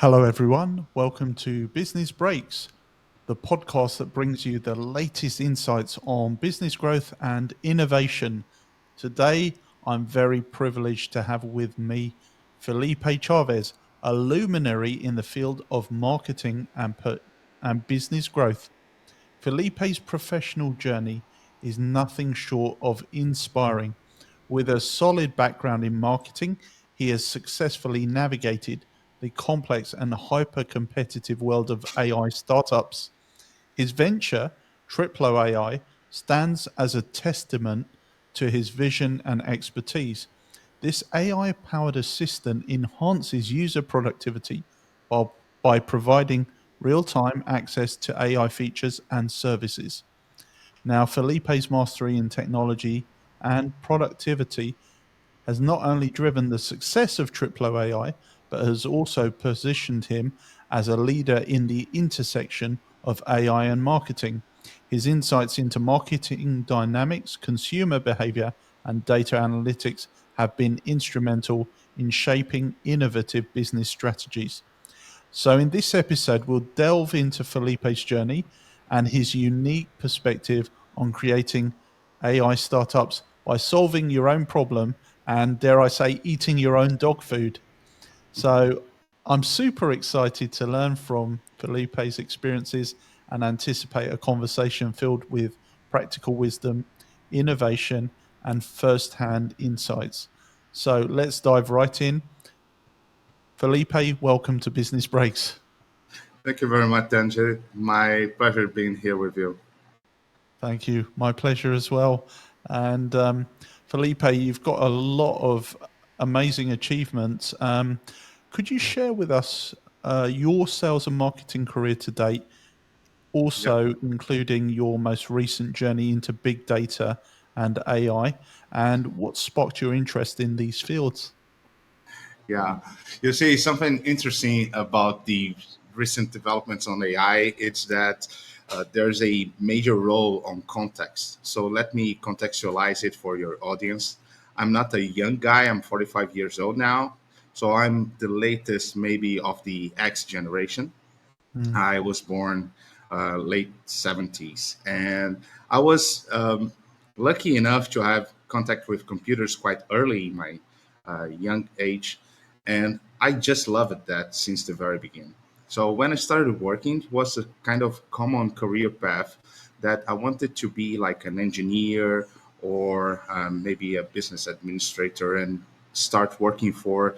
Hello, everyone. Welcome to Business Breaks, the podcast that brings you the latest insights on business growth and innovation. Today, I'm very privileged to have with me Felipe Chaves, a luminary in the field of marketing and business growth. Felipe's professional journey is nothing short of inspiring. With a solid background in marketing, he has successfully navigated the complex and hyper competitive world of AI startups. His venture, Triplo AI, stands as a testament to his vision and expertise. This AI powered assistant enhances user productivity by providing real time access to AI features and services. Now, Felipe's mastery in technology and productivity has not only driven the success of Triplo AI, but has also positioned him as a leader in the intersection of AI and marketing. His insights into marketing dynamics, consumer behavior, and data analytics have been instrumental in shaping innovative business strategies. So, in this episode, we'll delve into Felipe's journey and his unique perspective on creating AI startups by solving your own problem and, dare I say, eating your own dog food. So, I'm super excited to learn from Felipe's experiences and anticipate a conversation filled with practical wisdom, innovation, and first hand insights. So, let's dive right in. Felipe, welcome to Business Breaks. Thank you very much, Danjay. My pleasure being here with you. Thank you. My pleasure as well. And Felipe, you've got a lot of amazing achievements. Could you share with us your sales and marketing career to date, Yep. also including your most recent journey into big data and AI, and what sparked your interest in these fields? Yeah. You see, something interesting about the recent developments on AI, it's that there's a major role on context. So let me contextualize it for your audience. I'm not a young guy, I'm 45 years old now. So I'm the latest, maybe, of the X generation. Mm, I was born late 70s, and I was lucky enough to have contact with computers quite early in my young age, and I just loved that since the very beginning. So when I started working, it was a kind of common career path that I wanted to be like an engineer or maybe a business administrator and start working for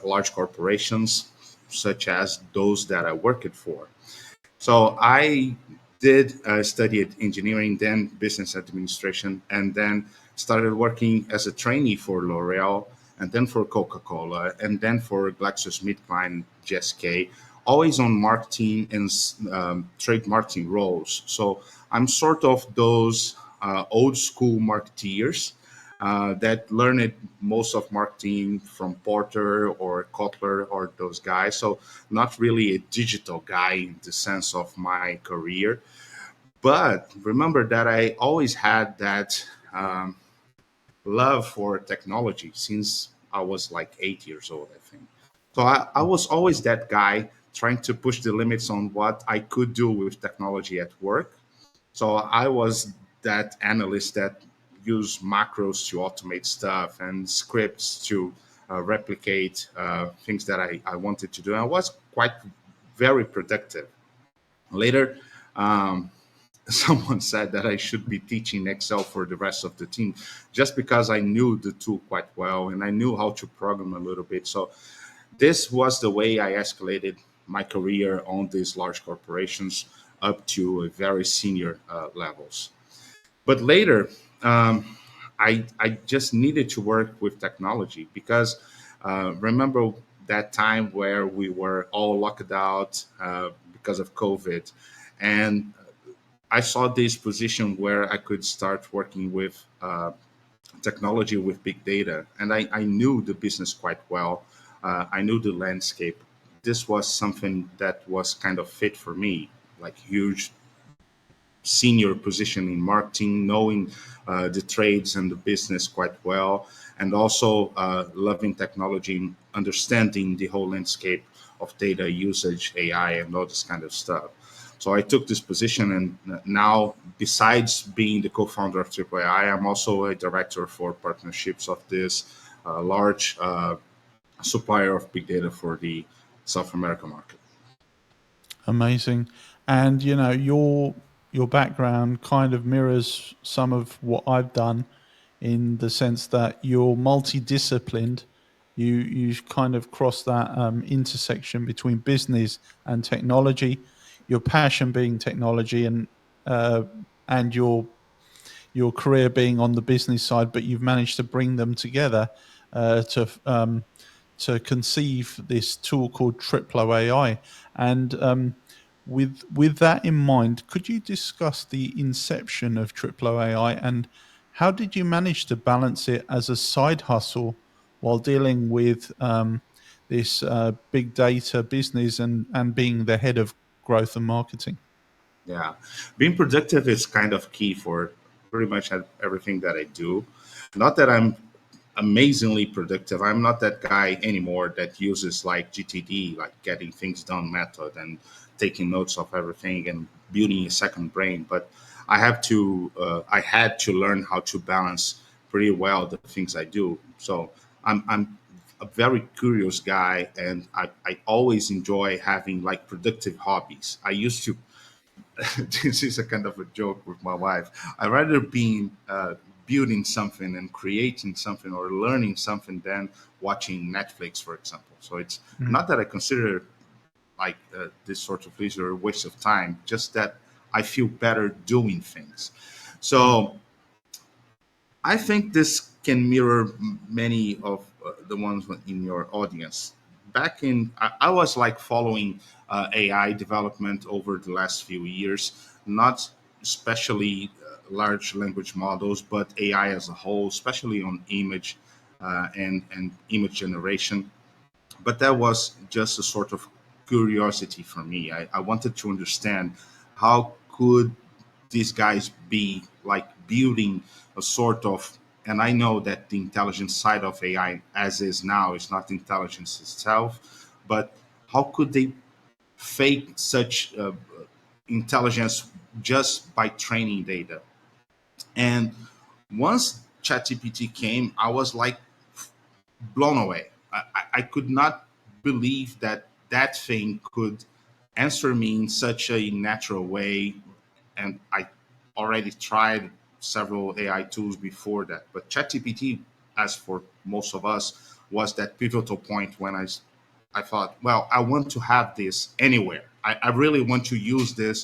large corporations such as those that I worked for. So I did study engineering, then business administration, and then started working as a trainee for L'Oreal, and then for Coca-Cola, and then for GlaxoSmithKline, GSK, always on marketing and trade marketing roles. So I'm sort of those old school marketeers that learned most of marketing from Porter or Kotler or those guys. So not really a digital guy in the sense of my career. But remember that I always had that love for technology since I was like 8 years old, I think. So I was always that guy trying to push the limits on what I could do with technology at work. So I was that analyst that used macros to automate stuff and scripts to replicate things that I wanted to do. And I was quite very productive. Later, um, someone said that I should be teaching Excel for the rest of the team just because I knew the tool quite well and I knew how to program a little bit. So this was the way I escalated my career on these large corporations up to a very senior levels. But later, I just needed to work with technology because remember that time where we were all locked out because of COVID, and I saw this position where I could start working with technology with big data, and I knew the business quite well. I knew the landscape. This was something that was kind of fit for me, like huge senior position in marketing, knowing the trades and the business quite well, and also loving technology, and understanding the whole landscape of data usage, AI, and all this kind of stuff. So I took this position, and now, besides being the co-founder of Triplo AI, I'm also a director for partnerships of this large supplier of big data for the South America market. Amazing. And your background kind of mirrors some of what I've done in the sense that you're multidisciplined. You kind of cross that intersection between business and technology. Your passion being technology, uh, and your career being on the business side, but you've managed to bring them together to conceive this tool called Triplo AI. And with that in mind, could you discuss the inception of Triplo AI and how did you manage to balance it as a side hustle while dealing with this big data business and being the head of growth and marketing? Yeah, being productive is kind of key for pretty much everything that I do. Not that I'm amazingly productive. I'm not that guy anymore that uses like GTD, like getting things done method, and taking notes of everything and building a second brain. But I had to learn how to balance pretty well the things I do. So I'm a very curious guy, and I always enjoy having like productive hobbies. I used to this is a kind of a joke with my wife. I'd rather be building something and creating something or learning something than watching Netflix, for example. So it's Mm. not that I consider like this sort of leisure a waste of time, just that I feel better doing things. Mm. So I think this can mirror many of the ones in your audience. I was like following AI development over the last few years, not especially large language models, but AI as a whole, especially on image and image generation. But that was just a sort of curiosity for me. I wanted to understand how could these guys be like building a sort of, and I know that the intelligence side of AI as is now is not intelligence itself, but how could they fake such intelligence just by training data? And once ChatGPT came, I was like blown away. I could not believe that that thing could answer me in such a natural way. And I already tried several AI tools before that. But ChatGPT, as for most of us, was that pivotal point when I thought, well, I want to have this anywhere. I really want to use this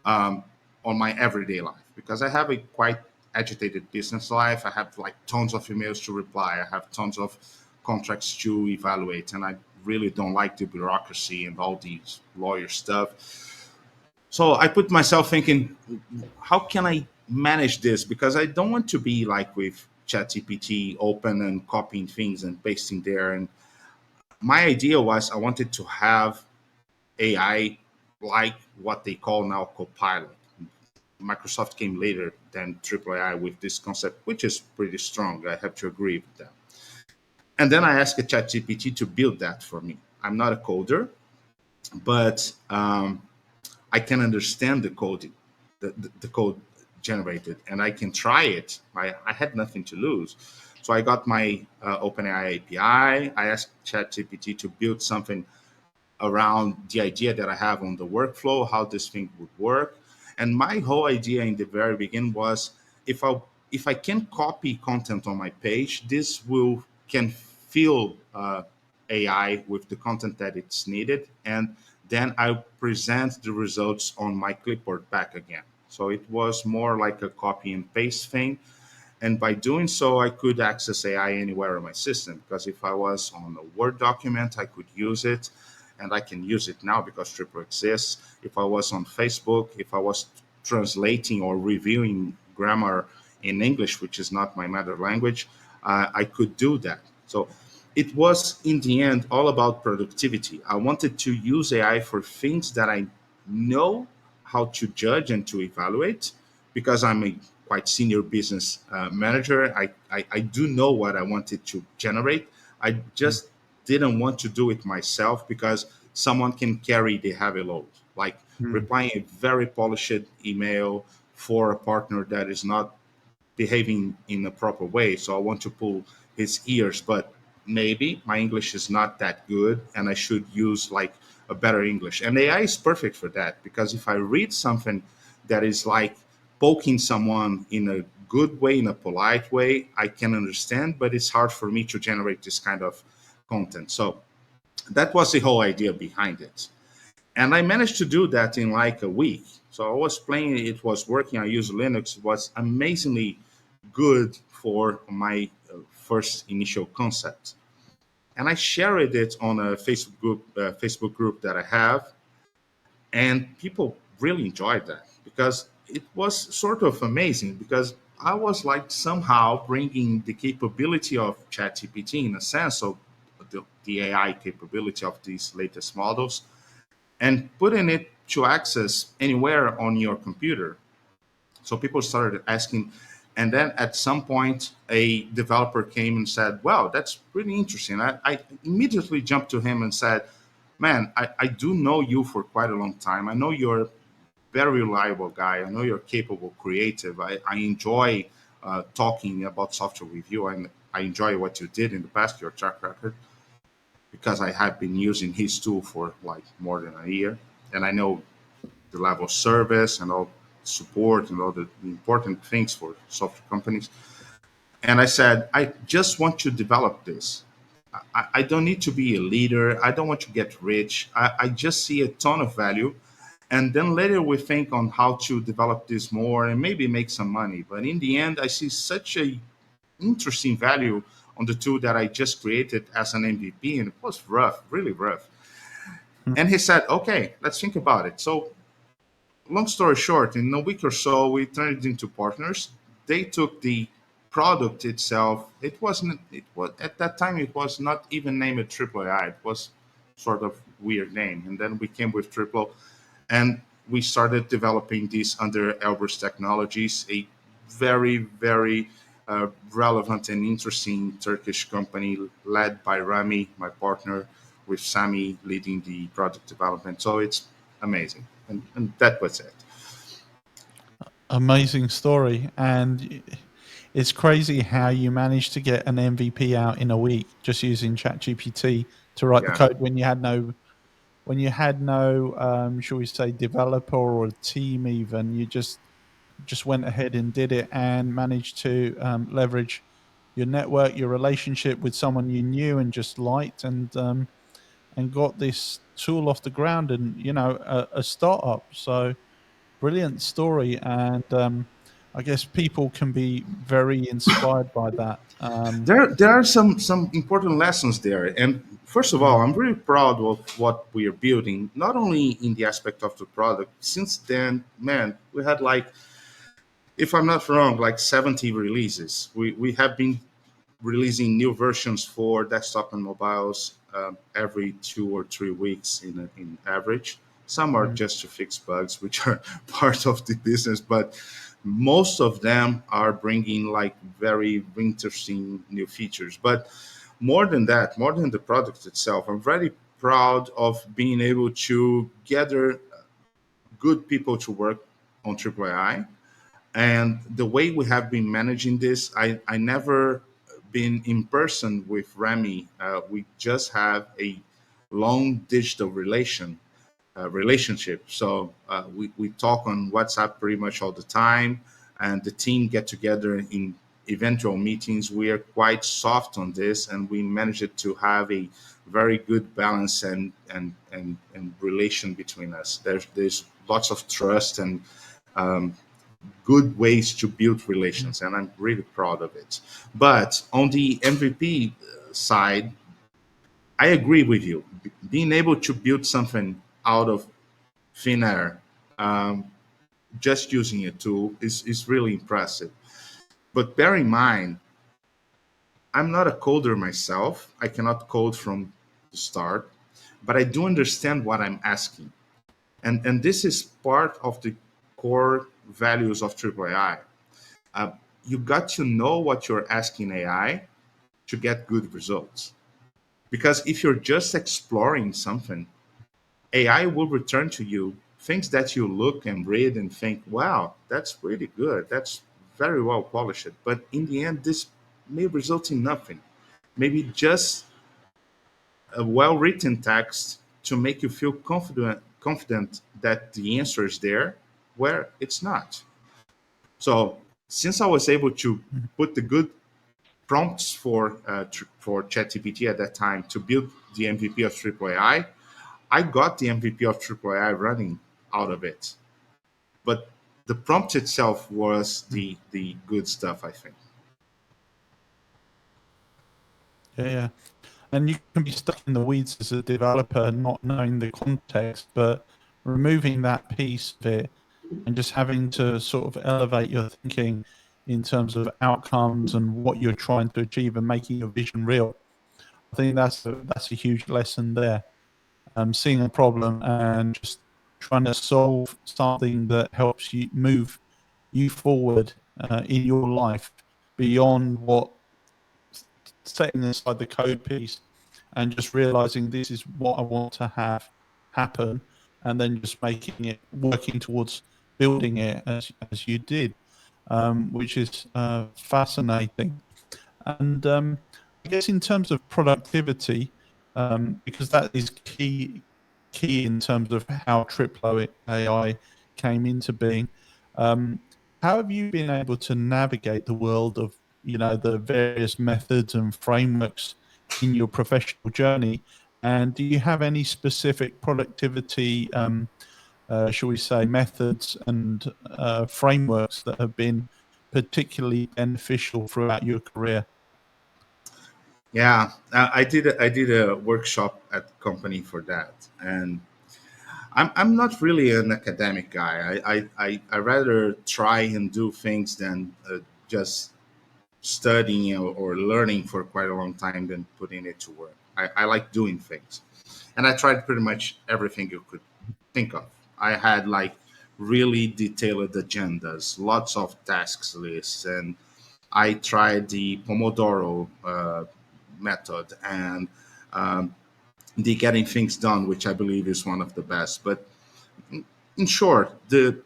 um, on my everyday life because I have a quite agitated business life. I have like tons of emails to reply. I have tons of contracts to evaluate, and I really don't like the bureaucracy and all these lawyer stuff. So I put myself thinking, how can I manage this? Because I don't want to be like with ChatGPT open and copying things and pasting there. And my idea was I wanted to have AI like what they call now Copilot. Microsoft came later than Triple AI with this concept, which is pretty strong. I have to agree with that. And then I asked ChatGPT to build that for me. I'm not a coder, but I can understand the coding, the code generated, and I can try it. I had nothing to lose. So I got my OpenAI API. I asked ChatGPT to build something around the idea that I have on the workflow, how this thing would work. And my whole idea in the very beginning was if I if I can copy content on my page, this will can fill AI with the content that it's needed, and then I present the results on my clipboard back again. So it was more like a copy and paste thing. And by doing so, I could access AI anywhere in my system because if I was on a Word document, I could use it. And I can use it now because Triple exists. If I was on Facebook, if I was translating or reviewing grammar in English, which is not my mother language, I could do that. So it was, in the end, all about productivity. I wanted to use AI for things that I know how to judge and to evaluate because I'm a quite senior business manager. I do know what I wanted to generate. I just didn't want to do it myself because someone can carry the heavy load, like Mm. replying a very polished email for a partner that is not behaving in a proper way. So I want to pull his ears, but maybe my English is not that good and I should use like a better English. And AI is perfect for that because if I read something that is like poking someone in a good way, in a polite way, I can understand, but it's hard for me to generate this kind of content. So that was the whole idea behind it. And I managed to do that in like a week. So I was playing, it was working. I used Linux. It was amazingly good for my first initial concept. And I shared it on a Facebook group that I have, and people really enjoyed that because it was sort of amazing because I was like somehow bringing the capability of ChatGPT in a sense of the AI capability of these latest models and putting it to access anywhere on your computer. So people started asking, and then at some point, a developer came and said, "Well, that's pretty interesting." I immediately jumped to him and said, "Man, I do know you for quite a long time. I know you're a very reliable guy. I know you're capable, creative. I enjoy talking about software review, and I enjoy what you did in the past, your track record, because I have been using his tool for like more than a year, and I know the level of service and all support and all the important things for software companies." And I said, I just want to develop this. I don't need to be a leader. I don't want to get rich. I just see a ton of value. And then later we think on how to develop this more and maybe make some money. But in the end, I see such a interesting value on the tool that I just created as an MVP. And it was rough, really rough. And he said, okay, let's think about it. So long story short, in a week or so, we turned it into partners. They took the product itself. It wasn't. It was at that time. It was not even named Triplo AI. It was sort of weird name. And then we came with Triplo, and we started developing this under Elbrus Technologies, a very relevant and interesting Turkish company led by Rami, my partner, with Sami leading the product development. So it's amazing, and that was it. Amazing story. And it's crazy how you managed to get an MVP out in a week just using ChatGPT to write the Yeah. code when you had no shall we say developer or a team even. You just went ahead and did it and managed to leverage your network, your relationship with someone you knew and just liked, and got this tool off the ground and a startup. So brilliant story, and I guess people can be very inspired by that. There are some important lessons there. And first of all, Mm, I'm really proud of what we are building, not only in the aspect of the product. Since then, man, we had like, if I'm not wrong, like 70 releases. We have been releasing new versions for desktop and mobiles every 2 or 3 weeks in average. Some are mm, just to fix bugs, which are part of the business, but most of them are bringing like very interesting new features. But more than that, more than the product itself, I'm very proud of being able to gather good people to work on Triple AI. And the way we have been managing this, I never been in person with Remy. We just have a long digital relationship. So we talk on WhatsApp pretty much all the time, and the team get together in eventual meetings. We are quite soft on this, and we managed to have a very good balance and relation between us. There's lots of trust and good ways to build mm, relations, and I'm really proud of it. But on the MVP side, I agree with you. Being able to build something out of thin air, um, just using a tool, is really impressive. But bear in mind, I'm not a coder myself. I cannot code from the start, but I do understand what I'm asking. And this is part of the core values of Triple AI. Uh, you got to know what you're asking AI to get good results. Because if you're just exploring something, AI will return to you things that you look and read and think, wow, that's really good. That's very well polished. But in the end, this may result in nothing. Maybe just a well written text to make you feel confident that the answer is there where it's not. So since I was able to put the good prompts for ChatGPT at that time to build the MVP of Triple AI, I got the MVP of Triple AI running out of it. But the prompt itself was the good stuff, I think. Yeah, yeah. And you can be stuck in the weeds as a developer, not knowing the context, but removing that piece of it and just having to sort of elevate your thinking in terms of outcomes and what you're trying to achieve and making your vision real. I think that's a huge lesson there. Seeing a problem and just trying to solve something that helps you move you forward in your life beyond what setting aside the code piece and just realizing this is what I want to have happen, and then just making it working towards building it as you did, which is fascinating. And I guess in terms of productivity, because that is key in terms of how Triplo AI came into being. Um, how have you been able to navigate the world of the various methods and frameworks in your professional journey? And do you have any specific productivity, shall we say, methods and frameworks that have been particularly beneficial throughout your career? Yeah, I did a workshop at the company for that, and I'm not really an academic guy. I rather try and do things than just studying or learning for quite a long time than putting it to work. I like doing things, and I tried pretty much everything you could think of. I had like really detailed agendas, lots of tasks lists, and I tried the Pomodoro method and the getting things done, which I believe is one of the best. But in short, the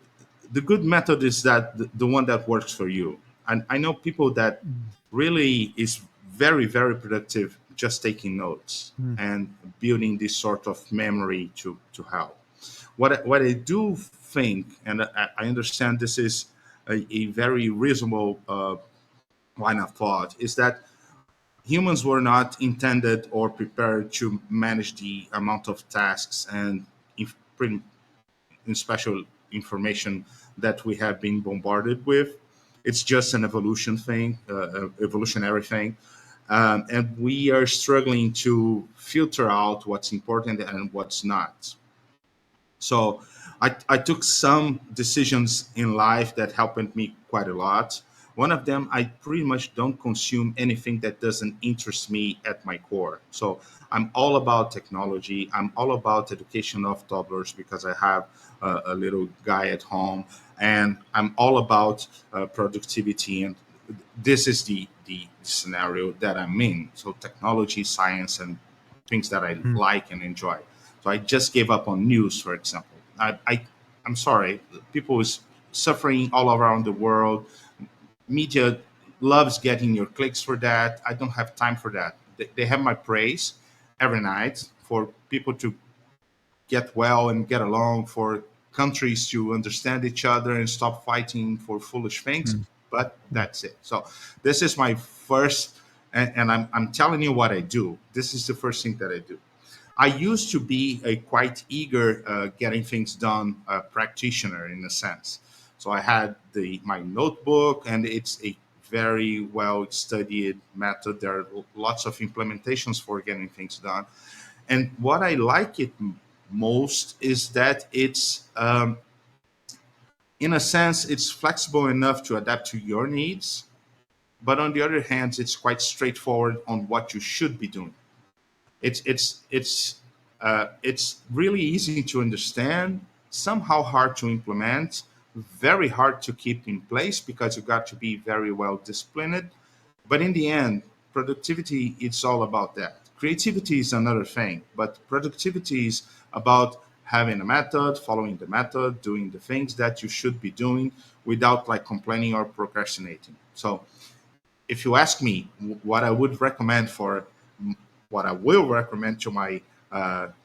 good method is that the one that works for you. And I know people that Mm, really is very productive just taking notes mm, and building this sort of memory to help. What I do think, and I understand this is a very reasonable line of thought, is that humans were not intended or prepared to manage the amount of tasks and pretty in special information that we have been bombarded with. It's just an evolutionary thing, and we are struggling to filter out what's important and what's not. So I took some decisions in life that helped me quite a lot. One of them, I pretty much don't consume anything that doesn't interest me at my core. So I'm all about technology. I'm all about education of toddlers because I have a little guy at home, and I'm all about productivity. And this is the scenario that I'm in. So technology, science, and things that I mm, like and enjoy. So I just gave up on news, for example. I'm sorry, people is suffering all around the world. Media loves getting your clicks for that. I don't have time for that. They have my praise every night for people to get well and get along, for countries to understand each other and stop fighting for foolish things. mm, But mm, that's it. So this is my first, and I'm telling you what I do. This is the first thing that I do. I used to be a quite eager getting things done practitioner in a sense. So I had my notebook, and it's a very well studied method. There are lots of implementations for getting things done. And what I like it most is that it's, in a sense, it's flexible enough to adapt to your needs. But on the other hand, it's quite straightforward on what you should be doing. It's really easy to understand, somehow hard to implement, very hard to keep in place because you got to be very well disciplined. But in the end, productivity it's all about that. Creativity is another thing, but productivity is about having a method, following the method, doing the things that you should be doing without like complaining or procrastinating. So if you ask me what I would recommend for what I will recommend to my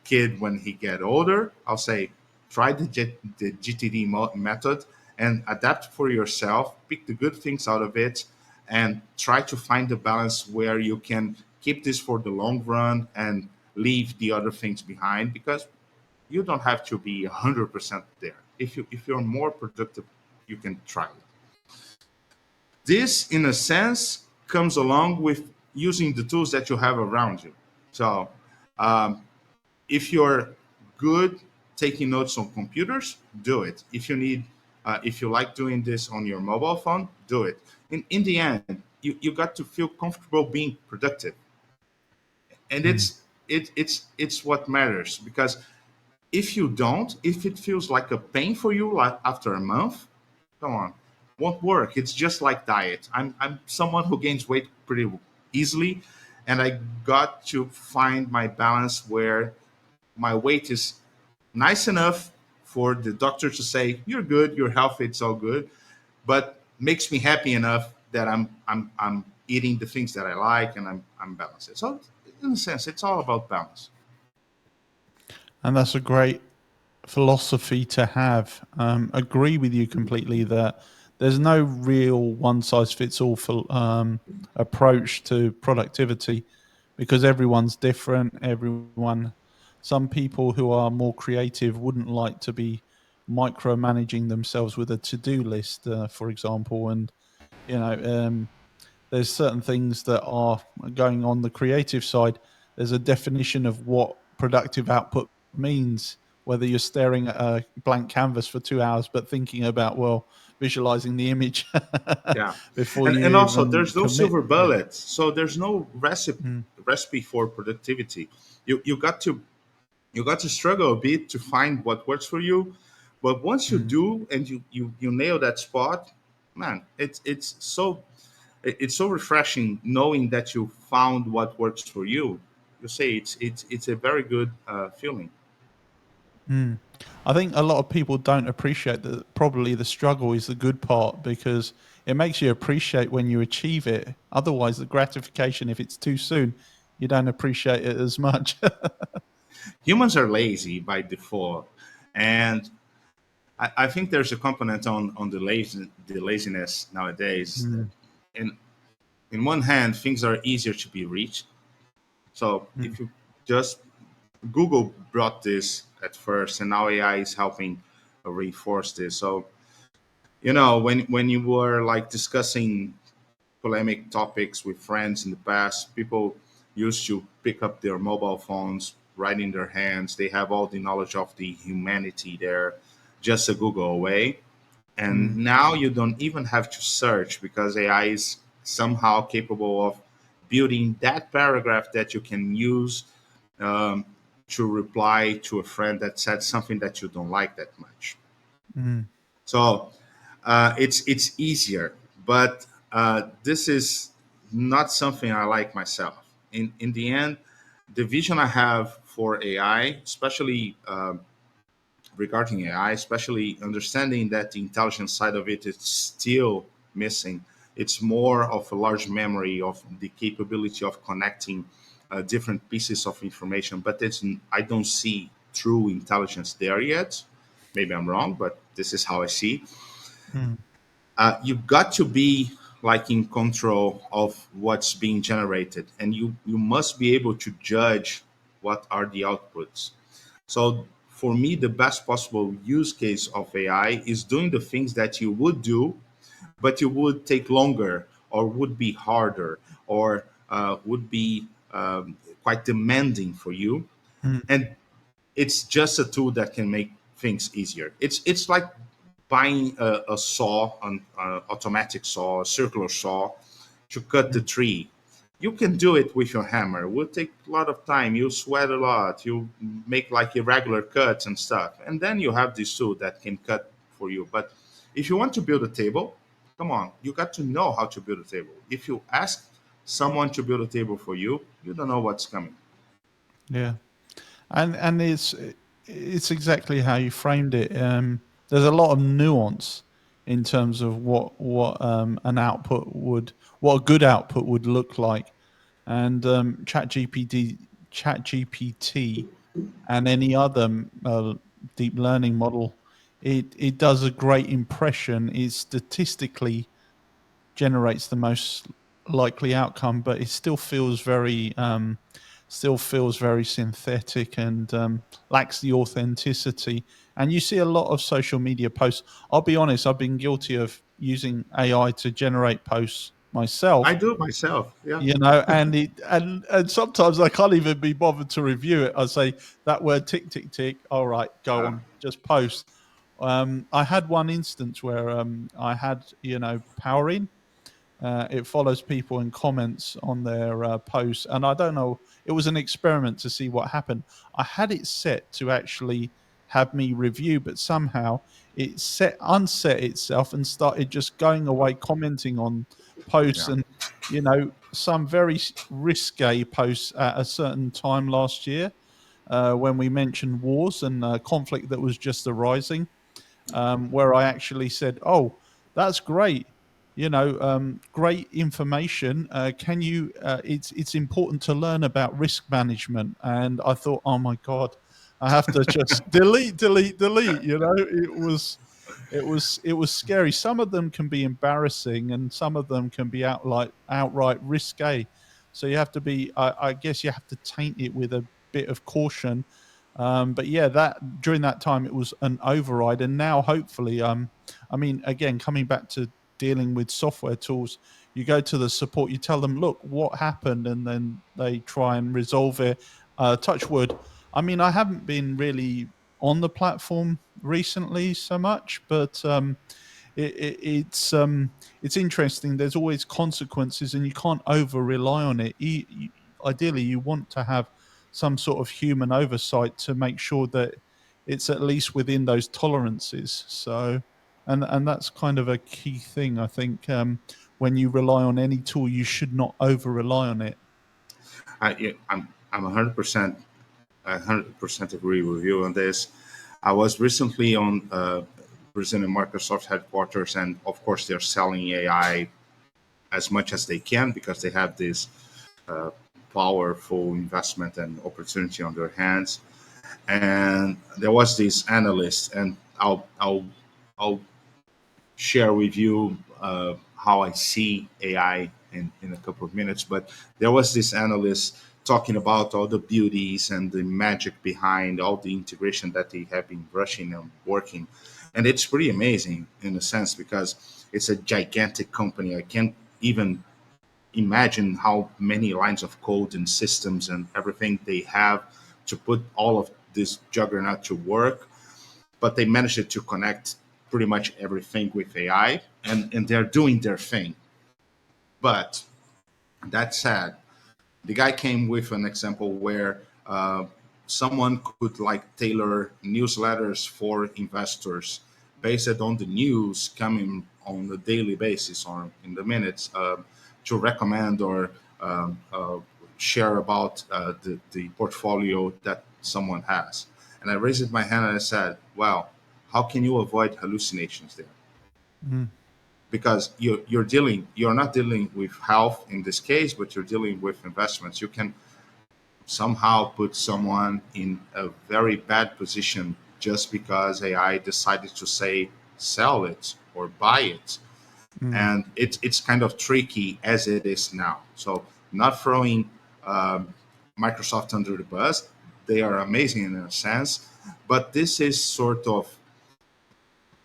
kid when he get older, I'll say try the GTD method and adapt for yourself. Pick the good things out of it, and try to find the balance where you can keep this for the long run and leave the other things behind. Because you don't have to be 100% there. If you're more productive, you can try it. This, in a sense, comes along with using the tools that you have around you. So, um, if you're good taking notes on computers, do it. If you like doing this on your mobile phone, do it. In the end, you got to feel comfortable being productive, and Mm. it's what matters. Because if it feels like a pain for you, like after a month, come on, won't work. It's just like diet. I'm someone who gains weight pretty easily, and I got to find my balance where my weight is nice enough for the doctor to say you're good, you're healthy, it's all good, but makes me happy enough that I'm eating the things that I like, and I'm balanced. So in a sense, it's all about balance. And that's a great philosophy to have. Agree with you completely that there's no real one size fits all approach to productivity because everyone's different. Some people who are more creative wouldn't like to be micromanaging themselves with a to do list, for example. And, you know, there's certain things that are going on the creative side. There's a definition of what productive output means, whether you're staring at a blank canvas for 2 hours, but thinking about, well, visualizing the image Yeah, before and you also even there's no commit. silver Yeah. bullet, so there's no Mm, recipe for productivity. You got to struggle a bit to find what works for you, but once you mm, do and you nail that spot, man, it's so refreshing knowing that you found what works for you. You say it's a very good feeling. mm. I think a lot of people don't appreciate that probably the struggle is the good part because it makes you appreciate when you achieve it. Otherwise, the gratification, if it's too soon, you don't appreciate it as much. Humans are lazy by default, and I think there's a component on the laziness nowadays. Mm, In in one hand, things are easier to be reached. So mm, if you just Google brought this at first, and now AI is helping reinforce this. So when you were like discussing polemic topics with friends in the past, people used to pick up their mobile phones, write in their hands. They have all the knowledge of the humanity there, just a Google away. And mm, now you don't even have to search because AI is somehow capable of building that paragraph that you can use um, to reply to a friend that said something that you don't like that much. mm, So it's easier, but this is not something I like myself. In the end, the vision I have for AI, especially regarding AI, especially understanding that the intelligence side of it is still missing. It's more of a large memory of the capability of connecting different pieces of information, but I don't see true intelligence there yet. Maybe I'm wrong, but this is how I see. mm, You've got to be like in control of what's being generated, and you must be able to judge what are the outputs. So for me, the best possible use case of AI is doing the things that you would do, but you would take longer or would be harder or would be quite demanding for you. mm, And it's just a tool that can make things easier. It's like buying a saw, an automatic saw, a circular saw, to cut the mm, tree. You can do it with your hammer. It will take a lot of time. You sweat a lot. You make like irregular cuts and stuff, and then you have this tool that can cut for you. But if you want to build a table, come on, you got to know how to build a table. If you ask someone to build a table for you, you don't know what's coming. Yeah, and it's exactly how you framed it. There's a lot of nuance in terms of an output would, what a good output would look like, and ChatGPT and any other deep learning model, it does a great impression. It statistically generates the most likely outcome, but it still feels very synthetic and lacks the authenticity. And you see a lot of social media posts. I'll be honest, I've been guilty of using AI to generate posts I myself, do it myself. Yeah. and sometimes I can't even be bothered to review it. I say that word tick tick tick. All right, go Uh, on, just post. I had one instance where I had power in. It follows people and comments on their posts, and I don't know. It was an experiment to see what happened. I had it set to actually have me review, but somehow it unset itself and started just going away, commenting on posts, yeah. and some very risque posts at a certain time last year, when we mentioned wars and conflict that was just arising, where I actually said, "Oh, that's great. Great information. Can you? It's important to learn about risk management." And I thought, "Oh my god, I have to just delete, delete, delete." It was scary. Some of them can be embarrassing, and some of them can be outright risque. So you have to be. I guess you have to taint it with a bit of caution. But yeah, that during that time it was an override, and now hopefully, I mean, again, coming back to dealing with software tools, you go to the support, you tell them, look, what happened, and then they try and resolve it. Touch wood. I mean, I haven't been really on the platform recently so much, but it, it, it's um, it's interesting. There's always consequences, and you can't over rely on it. Ideally, you want to have some sort of human oversight to make sure that it's at least within those tolerances. So, and that's kind of a key thing, I think. When you rely on any tool, you should not over rely on it. I'm 100% agree with you on this. I was recently on Brazilian Microsoft headquarters, and of course they're selling AI as much as they can because they have this uh, powerful investment and opportunity on their hands. And there was this analyst, and I'll share with you how I see AI in a couple of minutes. But there was this analyst talking about all the beauties and the magic behind all the integration that they have been brushing and working. And it's pretty amazing in a sense because it's a gigantic company. I can't even imagine how many lines of code and systems and everything they have to put all of this juggernaut to work, but they managed to connect pretty much everything with AI, and they're doing their thing. But that said, the guy came with an example where someone could like tailor newsletters for investors based on the news coming on a daily basis or in the minutes, to recommend or share about the portfolio that someone has. And I raised my hand and I said, well, how can you avoid hallucinations there? Mm, Because you're not dealing with health in this case, but you're dealing with investments. You can somehow put someone in a very bad position just because AI decided to say sell it or buy it. mm, And it's kind of tricky as it is now. So not throwing um, Microsoft under the bus. They are amazing in a sense, but this is sort of,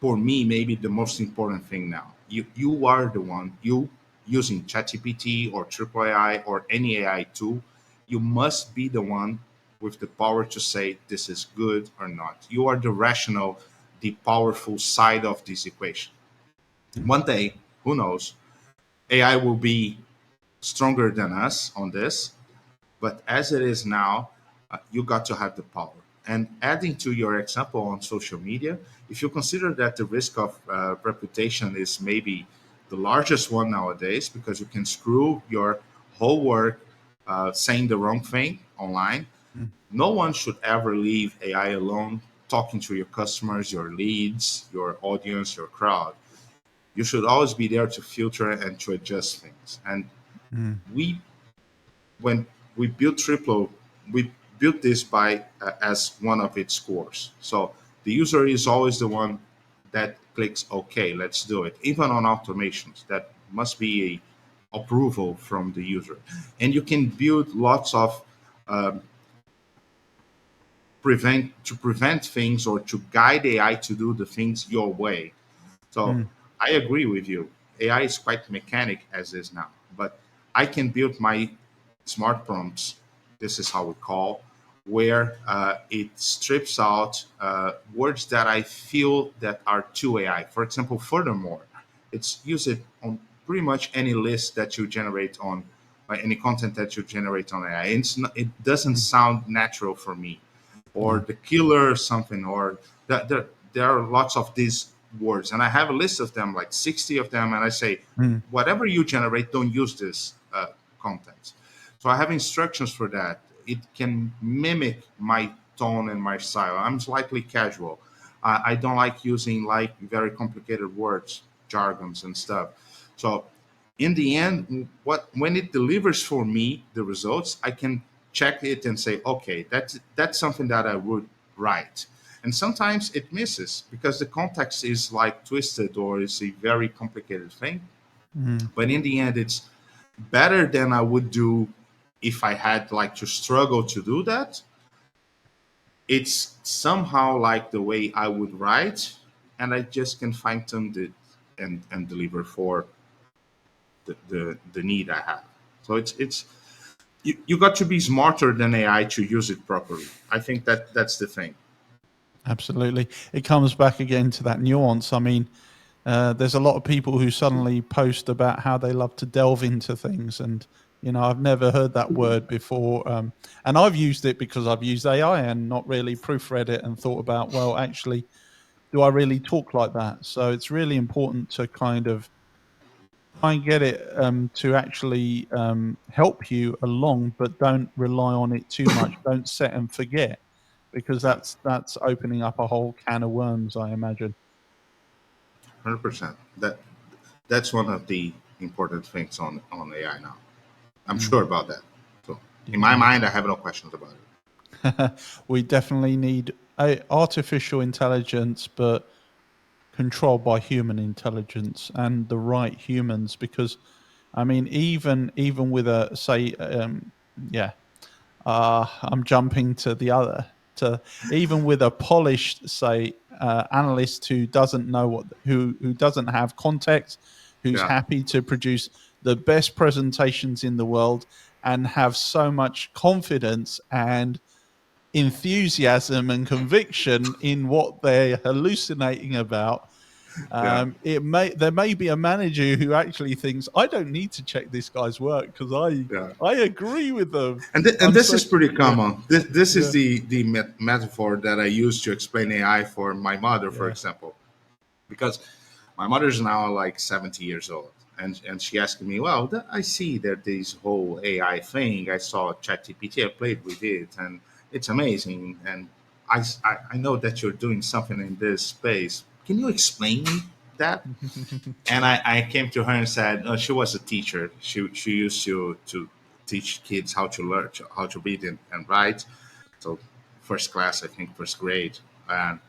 for me, maybe the most important thing now. You are the one, you using ChatGPT or Triple AI or any AI tool, you must be the one with the power to say this is good or not. You are the rational, the powerful side of this equation. One day, who knows, AI will be stronger than us on this, but as it is now, you got to have the power. And adding to your example on social media, if you consider that the risk of reputation is maybe the largest one nowadays, because you can screw your whole work saying the wrong thing online, No one should ever leave AI alone talking to your customers, your leads, your audience, your crowd. You should always be there to filter and to adjust things. And Mm, we, when we built Triplo, we built this by as one of its cores. So the user is always the one that clicks OK, let's do it. Even on automations, that must be a approval from the user. And you can build lots of um, prevent things or to guide AI to do the things your way. So mm, I agree with you. AI is quite mechanic as is now, but I can build my smart prompts. This is how we call, where it strips out words that I feel that are too AI. For example, furthermore, it's use it on pretty much any list that you generate on any content that you generate on AI. It doesn't mm. sound natural for me, or No. the killer or something, or that there are lots of these words, and I have a list of them, like 60 of them, and I say, Mm, whatever you generate, don't use this content. So I have instructions for that. It can mimic my tone and my style. I'm slightly casual. I don't like using like very complicated words, jargons, and stuff. So in the end, what when it delivers for me the results, I can check it and say, okay, that's something that I would write. And sometimes it misses because the context is like twisted or it's a very complicated thing. mm. But in the end, it's better than I would do if I had like to struggle to do that. It's somehow like the way I would write, and I just can fine tune it and deliver for the need I have. So it's you got to be smarter than AI to use it properly. I think that's the thing. Absolutely. It comes back again to that nuance. I mean, there's a lot of people who suddenly post about how they love to delve into things. And, I've never heard that word before. And I've used it because I've used AI and not really proofread it and thought about, well, actually, do I really talk like that? So it's really important to kind of try and get it to actually help you along, but don't rely on it too much. Don't set and forget, because Yeah, that's opening up a whole can of worms, I imagine. 100%. That's one of the important things on AI now. I'm Mm, sure about that. So in my yeah. mind, I have no questions about it. We definitely need artificial intelligence, but controlled by human intelligence and the right humans. Because, I mean, even with a say, yeah, I'm jumping to the other to even with a polished, say, analyst who doesn't know who doesn't have context, who's Yeah, happy to produce the best presentations in the world and have so much confidence and enthusiasm and conviction in what they're hallucinating about. yeah, There may be a manager who actually thinks, I don't need to check this guy's work because yeah. I agree with them. And I'm this so is pretty yeah, common. This is yeah, the metaphor that I use to explain AI for my mother, for yeah. example, because my mother's now like 70 years old, and she asked me, well, I see that this whole AI thing. I saw ChatGPT. I played with it, and it's amazing. And I know that you're doing something in this space. Can you explain me that? And I came to her and said, she was a teacher. She used to teach kids how to learn, how to read and write. So first class, I think first grade, and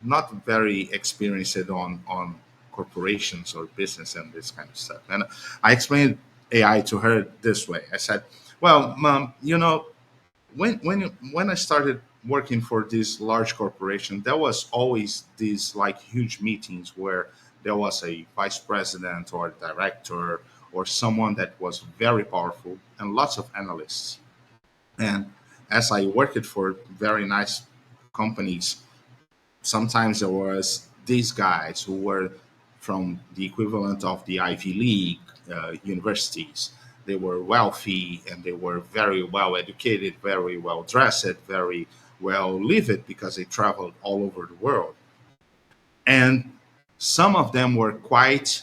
not very experienced on corporations or business and this kind of stuff. And I explained AI to her this way. I said, well, mom, when I started working for this large corporation, there was always these like huge meetings where there was a vice president or a director or someone that was very powerful and lots of analysts. And as I worked for very nice companies, sometimes there was these guys who were from the equivalent of the Ivy League universities. They were wealthy and they were very well educated, very well dressed, very well lived because they traveled all over the world. And some of them were quite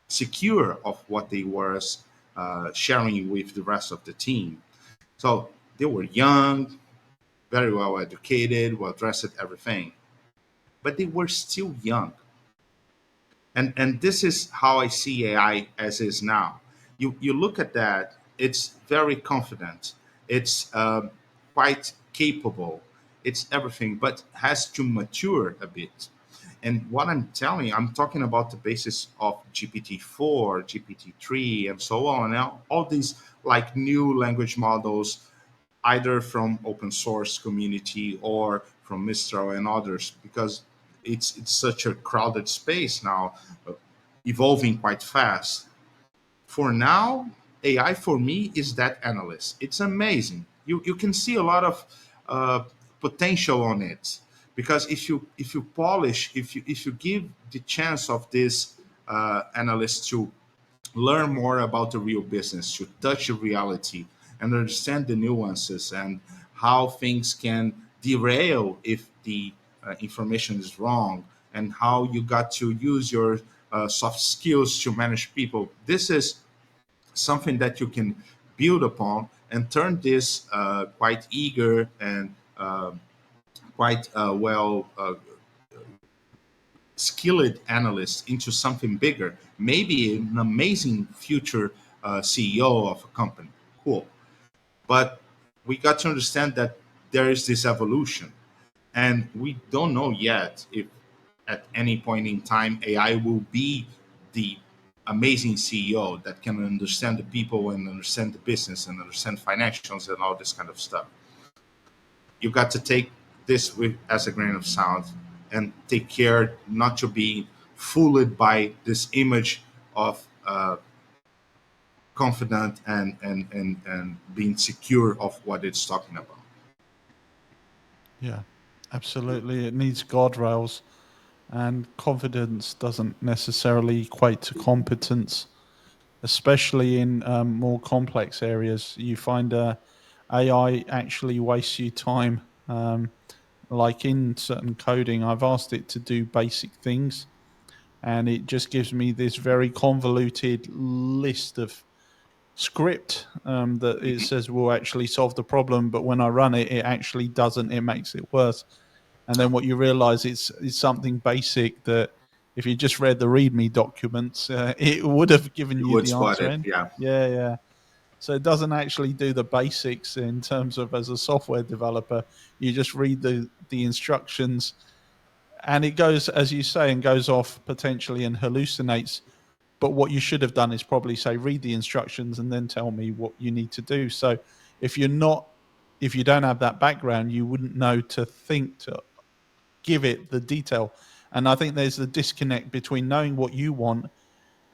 secure of what they were sharing with the rest of the team. So they were young, very well educated, well dressed, everything, but they were still young. And this is how I see AI as is now. You look at that; it's very confident, it's quite capable, it's everything, but has to mature a bit. And what I'm talking about the basis of GPT-4, GPT-3, and so on. Now, all these like new language models, either from open source community or from Mistral and others, because it's such a crowded space now, uh, evolving quite fast. For now, AI for me is that analyst. It's amazing. You can see a lot of uh, potential on it, because if you polish, if you give the chance of this analyst to learn more about the real business, to touch the reality and understand the nuances and how things can derail if the information is wrong, and how you got to use your soft skills to manage people. This is something that you can build upon and turn this quite eager and quite skilled analyst into something bigger, maybe an amazing future CEO of a company. Cool. But we got to understand that there is this evolution, and we don't know yet if at any point in time AI will be the amazing CEO that can understand the people and understand the business and understand financials and all this kind of stuff. You got to take this with as a grain of salt and take care not to be fooled by this image of confident and being secure of what it's talking about. Yeah, absolutely. It needs guardrails, and confidence doesn't necessarily equate to competence, especially in more complex areas. You find AI actually wastes you time. Like in certain coding, I've asked it to do basic things, and it just gives me this very convoluted list of script that it Mhm. says will actually solve the problem, but when I run it, it actually doesn't. It makes it worse. And then what you realize is something basic that if you just read the README documents, it would have given You you would the spot answer. it, And yeah. yeah, yeah. So it doesn't actually do the basics in terms of as a software developer. You just read the instructions, and it goes, as you say, and goes off potentially and hallucinates. But what you should have done is probably say, read the instructions and then tell me what you need to do. So if you're not, if you don't have that background, you wouldn't know to think to give it the detail. And I think there's the disconnect between knowing what you want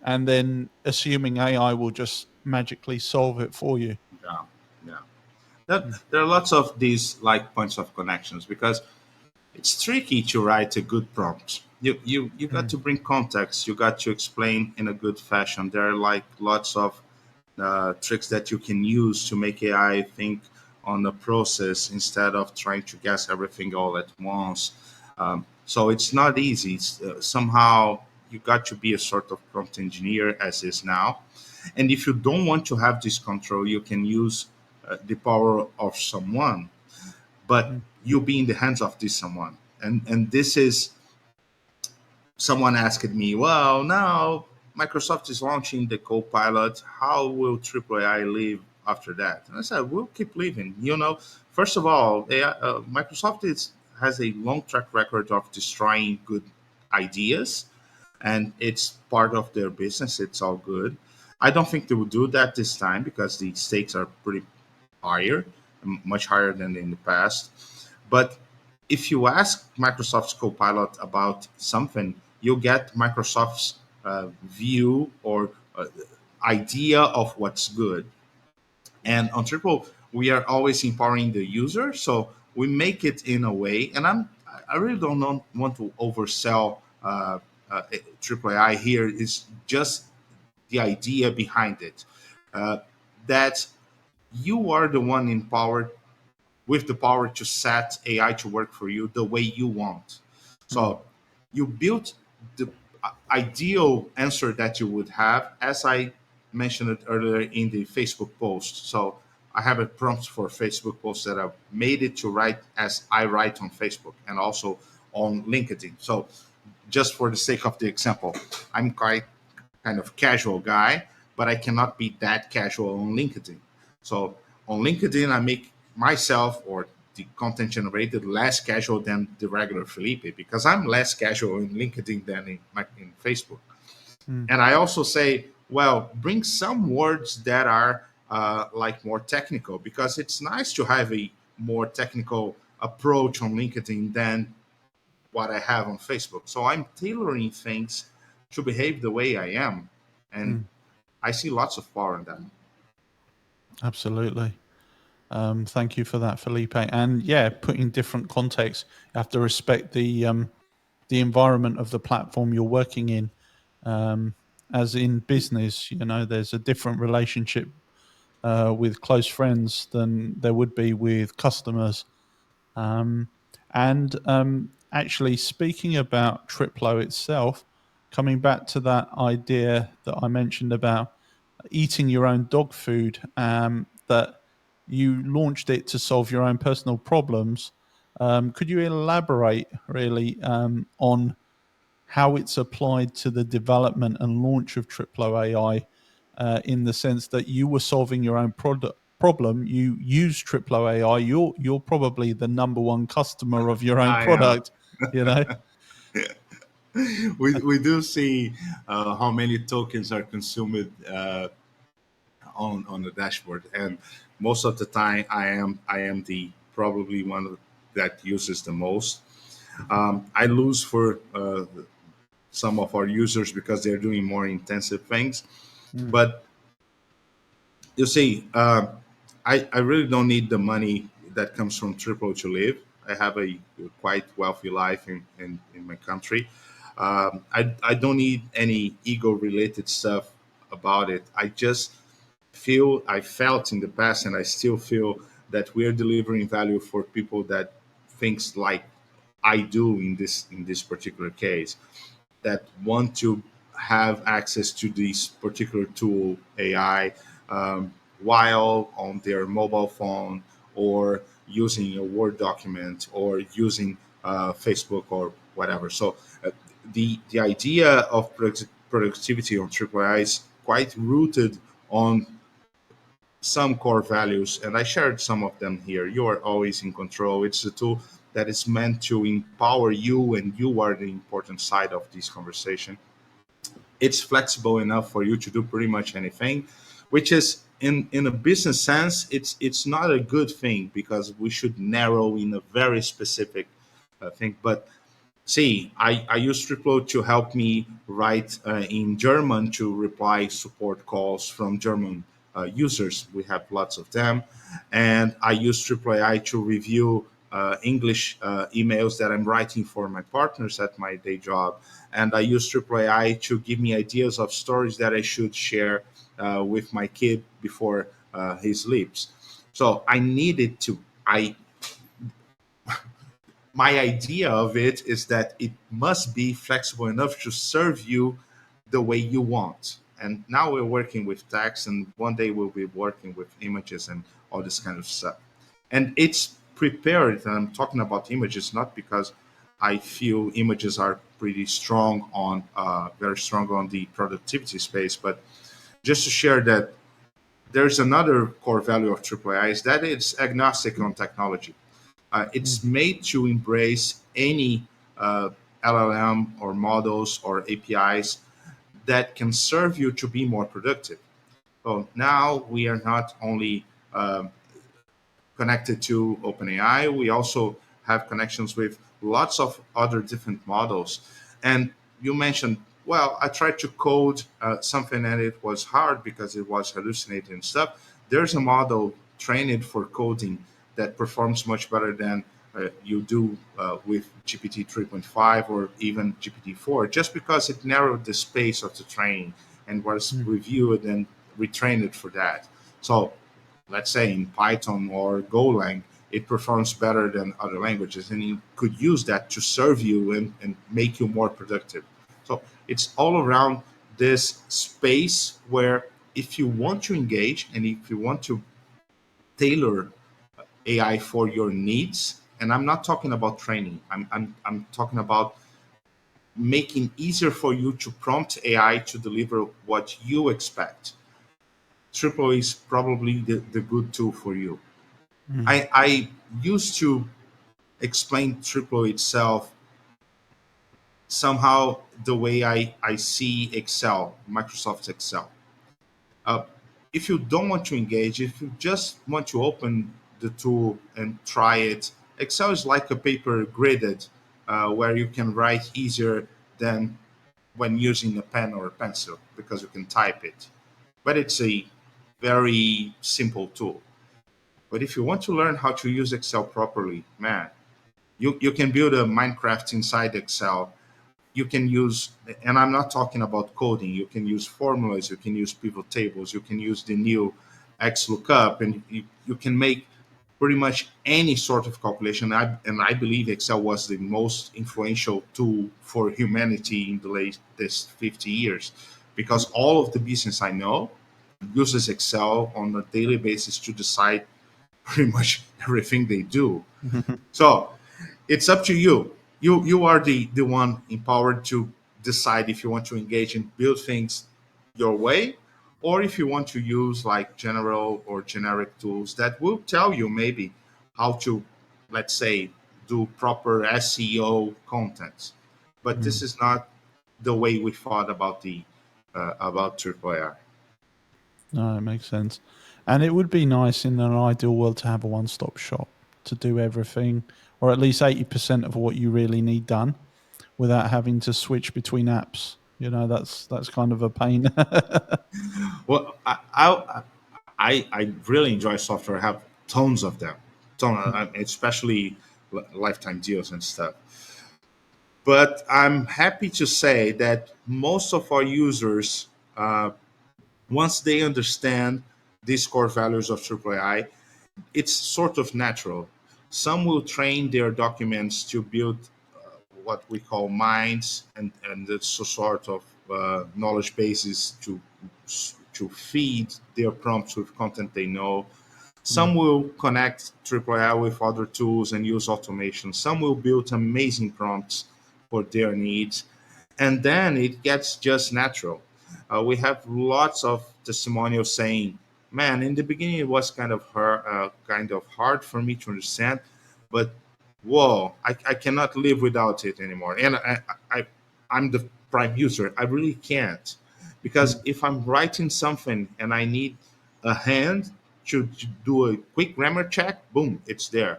and then assuming AI will just magically solve it for you. Yeah, yeah. Mm, There are lots of these like points of connections, because it's tricky to write a good prompt. You got to mm, bring context. You got to explain in a good fashion. There are like lots of tricks that you can use to make AI think on the process instead of trying to guess everything all at once. So it's not easy. Somehow you got to be a sort of prompt engineer, as is now. And if you don't want to have this control, you can use the power of someone, but mm, you'll be in the hands of this someone. And this is, someone asked me, well, now Microsoft is launching the Copilot. How will Triplo AI live after that? And I said, we'll keep living. First of all, Microsoft has a long track record of destroying good ideas, and it's part of their business. It's all good. I don't think they will do that this time, because the stakes are pretty higher, much higher than in the past. But if you ask Microsoft's Copilot about something, you'll get Microsoft's view or idea of what's good. And on Triple, we are always empowering the user, so we make it in a way. And I really don't want to oversell Triple AI here. It's just the idea behind it, uh, that you are the one empowered with the power to set AI to work for you the way you want. mm, So you built the ideal answer that you would have, as I mentioned it earlier in the Facebook post. So I have a prompt for Facebook posts that I've made it to write as I write on Facebook and also on LinkedIn. So just for the sake of the example, I'm quite kind of casual guy, but I cannot be that casual on LinkedIn. So on LinkedIn, I make myself or the content generated less casual than the regular Felipe because I'm less casual in LinkedIn than in Facebook. Mm, And I also say, well, bring some words that are like more technical because it's nice to have a more technical approach on LinkedIn than what I have on Facebook. So I'm tailoring things to behave the way I am. And mm, I see lots of power in that. absolutely. Thank you for that, Felipe. And yeah, putting different contexts, you have to respect the environment of the platform you're working in. Um, as in business, there's a different relationship with close friends than there would be with customers. Um, and actually, speaking about Triplo itself, coming back to that idea that I mentioned about eating your own dog food, that you launched it to solve your own personal problems. Could you elaborate really on how it's applied to the development and launch of Triplo AI, in the sense that you were solving your own problem? You use Triplo AI. You're probably the number one customer of your own I am. product. You know. We do see how many tokens are consumed on the dashboard, and most of the time I am the probably one that uses the most. I lose for some of our users because they're doing more intensive things, Mm, but you see, I really don't need the money that comes from Triple to live. I have a quite wealthy life in my country. I don't need any ego related stuff about it. I felt in the past, and I still feel that we are delivering value for people that thinks like I do in this particular case, that want to have access to this particular tool AI, while on their mobile phone or using a Word document or using Facebook or whatever. So the idea of productivity on AAA is quite rooted on some core values, and I shared some of them here. You are always in control. It's a tool that is meant to empower you, and you are the important side of this conversation. It's flexible enough for you to do pretty much anything, which is in a business sense, it's not a good thing because we should narrow in a very specific thing. But see, I use Triplo to help me write in German to reply support calls from German users. We have lots of them. And I use Triplo AI to review English emails that I'm writing for my partners at my day job. And I use Triplo AI to give me ideas of stories that I should share with my kid before he sleeps. So I needed to, I my idea of it is that it must be flexible enough to serve you the way you want. And now we're working with text, and one day we'll be working with images and all this kind of stuff. And it's prepared. And I'm talking about images not because I feel images are pretty strong on, very strong on the productivity space, but just to share that there's another core value of AAA is that it's agnostic on technology. mm, It's made to embrace any uh, LLM or models or APIs that can serve you to be more productive. So now we are not only connected to OpenAI. We also have connections with lots of other different models. And you mentioned, well, I tried to code something and it was hard because it was hallucinating and stuff. There's a model trained for coding that performs much better than you do with GPT 3.5 or even GPT 4, just because it narrowed the space of the training and was mm, reviewed and retrained for that. So let's say in Python or Golang, it performs better than other languages, and you could use that to serve you and make you more productive. So it's all around this space where if you want to engage and if you want to tailor AI for your needs. And I'm not talking about training. I'm talking about making easier for you to prompt AI to deliver what you expect. Triple is probably the good tool for you. Mm. I used to explain Triple itself somehow the way I see Excel, Microsoft Excel. Uh, if you don't want to engage, if you just want to open the tool and try it, Excel is like a paper gridded where you can write easier than when using a pen or a pencil because you can type it. But it's a very simple tool. But if you want to learn how to use Excel properly, man, you can build a Minecraft inside Excel. You can use, and I'm not talking about coding, you can use formulas, you can use pivot tables, you can use the new XLOOKUP, and you can make pretty much any sort of calculation. And I believe Excel was the most influential tool for humanity in the latest 50 years because all of the business I know uses Excel on a daily basis to decide pretty much everything they do. So it's up to you. You are the one empowered to decide if you want to engage and build things your way, or if you want to use like general or generic tools that will tell you maybe how to, let's say, do proper SEO content. But this Mm. is not the way we thought about the about Triple AI. No, it makes sense. And it would be nice in an ideal world to have a one stop shop to do everything, or at least 80% of what you really need done without having to switch between apps. That's kind of a pain. Well, I really enjoy software. I have tons of them, especially lifetime deals and stuff. But I'm happy to say that most of our users, once they understand these core values of AAA, it's sort of natural. Some will train their documents to build what we call minds and it's a sort of knowledge bases to feed their prompts with content they know. Mm, Some will connect Triple AI with other tools and use automation. Some will build amazing prompts for their needs. And then it gets just natural. We have lots of testimonials saying, man, in the beginning it was kind of hard for me to understand, but whoa, I cannot live without it anymore. And I'm the prime user. I really can't. Because mm, if I'm writing something and I need a hand to do a quick grammar check, boom, it's there.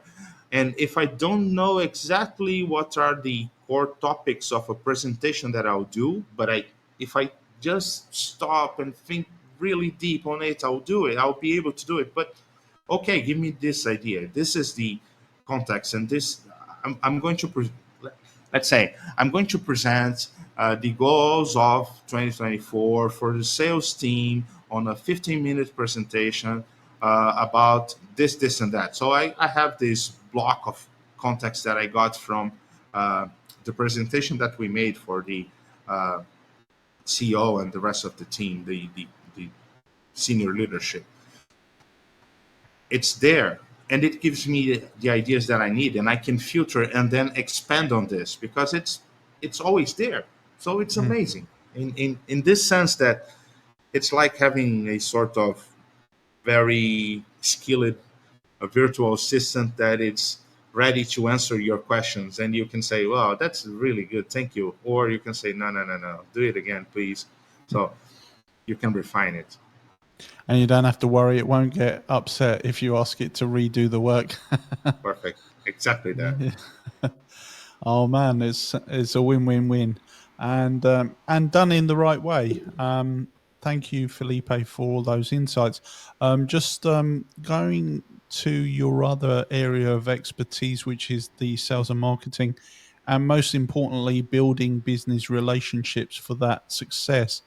And if I don't know exactly what are the core topics of a presentation that I'll do, but if I just stop and think really deep on it, I'll do it. I'll be able to do it. But okay, give me this idea. This is the context, and this I'm going to let's say I'm going to present the goals of 2024 for the sales team on a 15-minute presentation about this, and that. So I have this block of context that I got from uh, the presentation that we made for the uh, CEO and the rest of the team, the senior leadership. It's there, and it gives me the ideas that I need, and I can filter and then expand on this because it's always there. So it's mm. amazing in this sense that it's like having a sort of very skilled a virtual assistant that it's ready to answer your questions, and you can say, wow, that's really good, thank you, or you can say, no, no, no, no, do it again, please. So you can refine it. And you don't have to worry; it won't get upset if you ask it to redo the work. Perfect, exactly that. Yeah. Oh man, it's a win-win-win, and done in the right way. Thank you, Felipe, for all those insights. Just going to your other area of expertise, which is the sales and marketing, and most importantly, building business relationships for that success.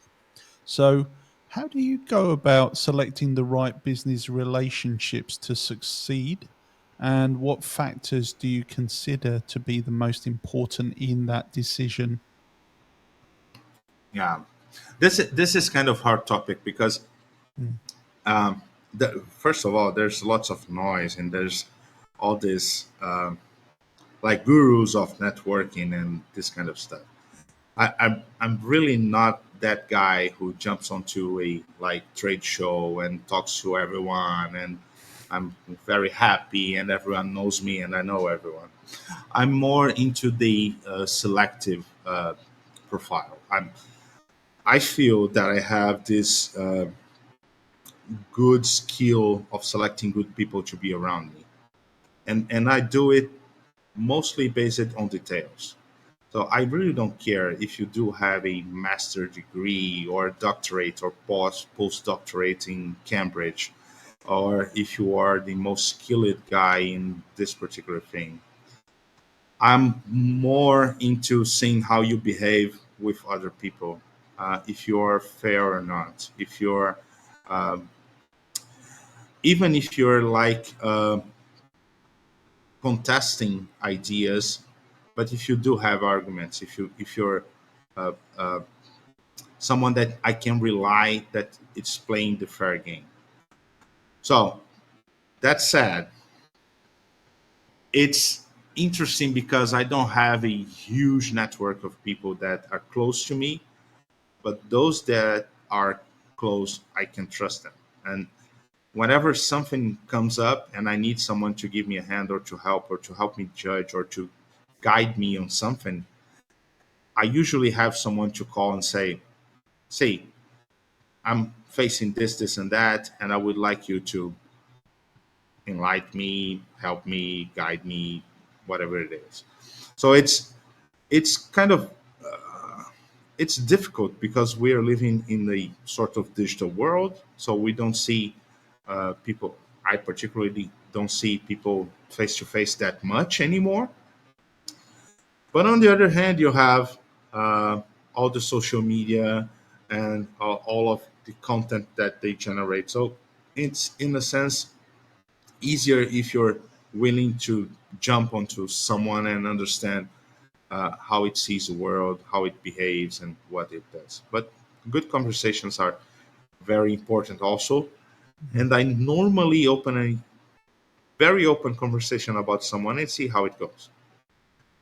So, how do you go about selecting the right business relationships to succeed? And what factors do you consider to be the most important in that decision? Yeah, this is kind of hard topic because Mm, first of all, there's lots of noise, and there's all this like gurus of networking and this kind of stuff. I'm really not that guy who jumps onto a like trade show and talks to everyone, and I'm very happy and everyone knows me and I know everyone. I'm more into the selective profile. I feel that I have this good skill of selecting good people to be around me, and I do it mostly based on details. So I really don't care if you do have a master degree or doctorate or postdoctorate in Cambridge, or if you are the most skilled guy in this particular thing. I'm more into seeing how you behave with other people, if you're fair or not, if you're even if you're like contesting ideas, but if you do have arguments, if you're someone that I can rely that it's playing the fair game. So that said, it's interesting because I don't have a huge network of people that are close to me, but those that are close, I can trust them. And whenever something comes up and I need someone to give me a hand or to help me judge or to guide me on something, I usually have someone to call and say, I'm facing this, this, and that, and I would like you to enlighten me, help me, guide me, whatever it is. So it's kind of it's difficult because we are living in a sort of digital world, so we don't see people. I particularly don't see people face to face that much anymore. But on the other hand, you have all the social media and all of the content that they generate. So it's in a sense easier if you're willing to jump onto someone and understand how it sees the world, how it behaves, and what it does. But good conversations are very important also. Mhm. And I normally open a very open conversation about someone and see how it goes.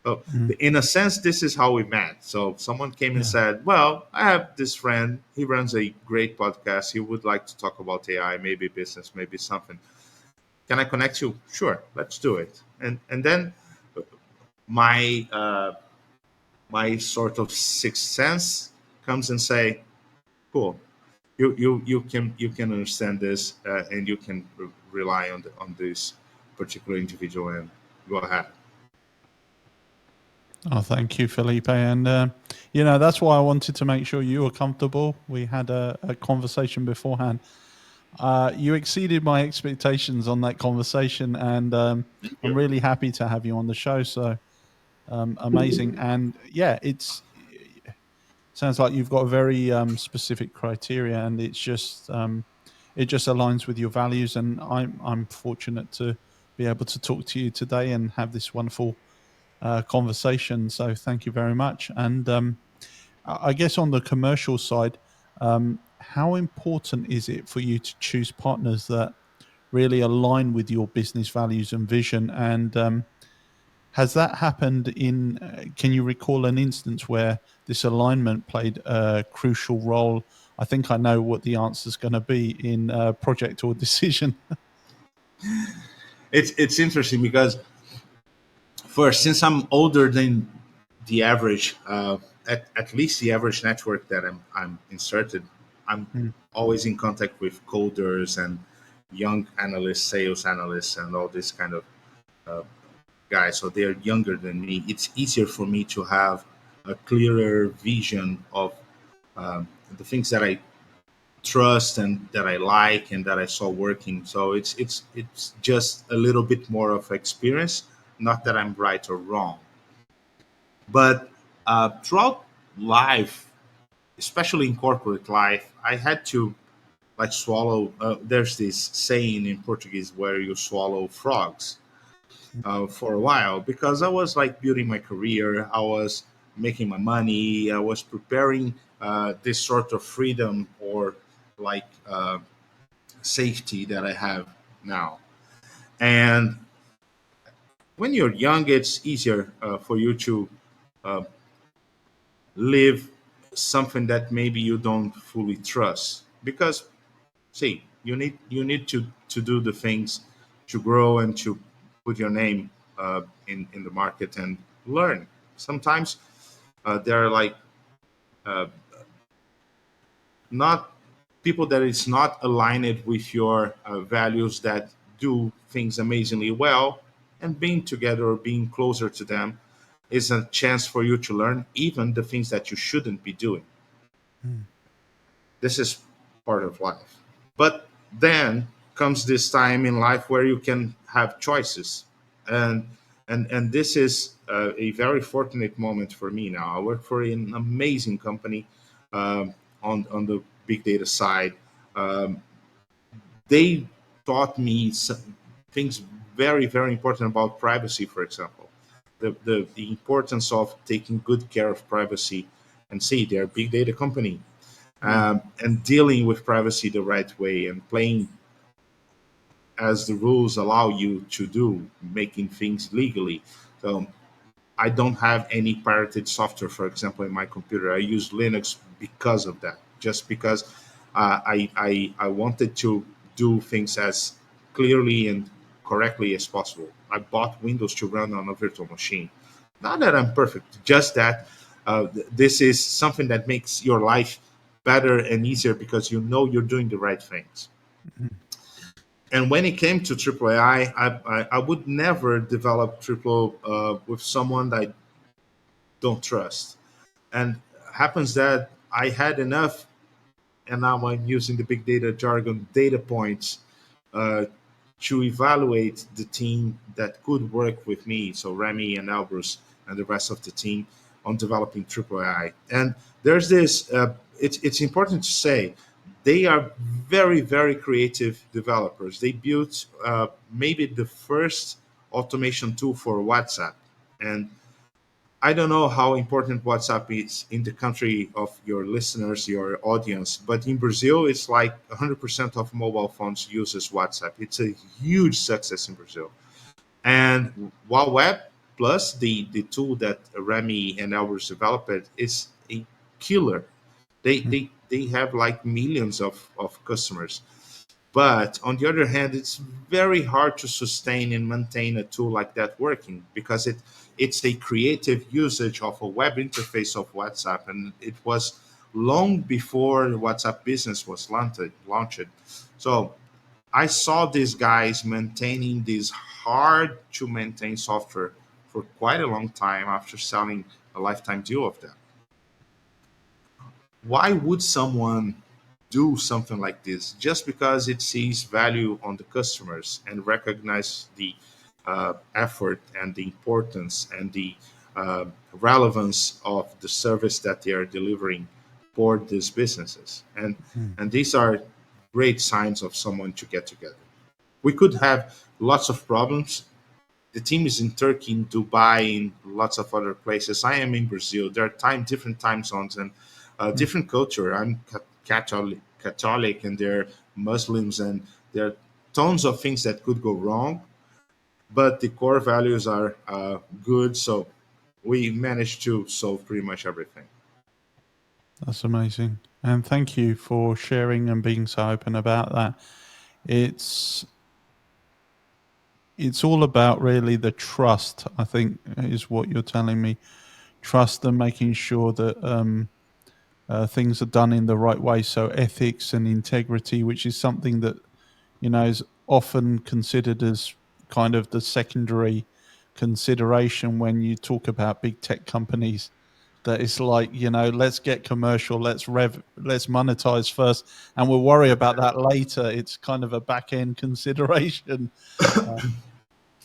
So, Mhm. in a sense, this is how we met. So, someone came and Yeah. said, well, I have this friend. He runs a great podcast. He would like to talk about AI, maybe business, maybe something. Can I connect you? Sure, let's do it. And then my my sort of sixth sense comes and say, cool, you can understand this, and you can rely on this particular individual and go ahead. Oh, thank you, Felipe. And, that's why I wanted to make sure you were comfortable. We had a conversation beforehand. You exceeded my expectations on that conversation, and Thank I'm you. really happy to have you on the show. So amazing. And yeah, sounds like you've got a very specific criteria, and it just aligns with your values. And I'm fortunate to be able to talk to you today and have this wonderful conversation. So thank you very much. And I guess on the commercial side, how important is it for you to choose partners that really align with your business values and vision? And has that happened in? Can you recall an instance where this alignment played a crucial role? I think I know what the answer is going to be in project or decision. It's interesting because first, since I'm older than the average, at least the average network that I'm inserted, I'm Mm, always in contact with coders and young analysts, sales analysts, and all this kind of guys. So they're younger than me. It's easier for me to have a clearer vision of the things that I trust and that I like and that I saw working. So it's just a little bit more of experience. Not that I'm right or wrong, but throughout life, especially in corporate life, I had to like swallow. There's this saying in Portuguese where you swallow frogs for a while because I was like building my career. I was making my money. I was preparing this sort of freedom or like safety that I have now. And when you're young, it's easier for you to uh, live something that maybe you don't fully trust, because see, you need to do the things to grow and to put your name in the market and learn. Sometimes there are like uh, not people that is not aligned with your values that do things amazingly well, and being together or being closer to them is a chance for you to learn even the things that you shouldn't be doing. Mm. This is part of life. But then comes this time in life where you can have choices, and and this is a very fortunate moment for me now. I work for an amazing company on the big data side. Um, they taught me things very important about privacy, for example, the importance of taking good care of privacy. And see, they're a big data company, Mm. and dealing with privacy the right way and playing as the rules allow you to do, making things legally. So I don't have any pirated software, for example, in my computer. I use Linux because of that, just because I wanted to do things as clearly and correctly as possible. I bought Windows to run on a virtual machine. Not that I'm perfect, just that this is something that makes your life better and easier because you know you're doing the right things. Mm. And when it came to Triple AI, I would never develop Triple with someone that I don't trust. And happens that I had enough, and now I'm using the big data jargon, data points uh, to evaluate the team that could work with me. So Remy and Albers and the rest of the team on developing Triple AI. And there's this. It's important to say they are very creative developers. They built maybe the first automation tool for WhatsApp, and I don't know how important WhatsApp is in the country of your listeners, your audience, but in Brazil, it's like 100% of mobile phones uses WhatsApp. It's a huge success in Brazil. And while Web Plus, the tool that Remy and others developed, is a killer. They have like millions of customers. But on the other hand, it's very hard to sustain and maintain a tool like that working, because it's a creative usage of a web interface of WhatsApp, and it was long before WhatsApp Business was launched. So I saw these guys maintaining this hard to maintain software for quite a long time after selling a lifetime deal of that. Why would someone do something like this? Just because it sees value on the customers and recognize the effort and the importance and the relevance of the service that they are delivering for these businesses. Mm. And these are great signs of someone to get together. We could have lots of problems. The team is in Turkey, in Dubai, in lots of other places. I am in Brazil. There are different time zones and Mm. different culture. I'm Catholic, and they're Muslims, and there are tons of things that could go wrong. But the core values are good, so we managed to solve pretty much everything. That's amazing. And thank you for sharing and being so open about that. It's it's all about really the trust, I think, is what you're telling me. Trust and making sure that things are done in the right way. So ethics and integrity, which is something that is often considered as kind of the secondary consideration when you talk about big tech companies. That it's like, let's get commercial, let's monetize first, and we'll worry about that later. It's kind of a back end consideration. Uh,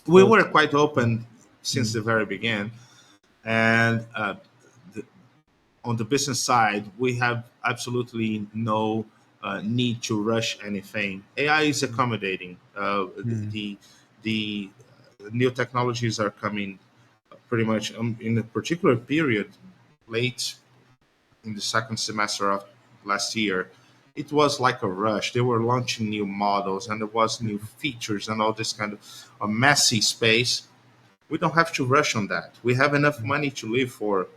We but were quite mm, open since mm, the very beginning, and on the business side, we have absolutely no need to rush anything. AI is accommodating. mm, The new technologies are coming pretty much in a particular period, late in the second semester of last year. it was like a rush. They were launching new models and there was new features and all this kind of a messy space. We don't have to rush on that. We have enough money to live for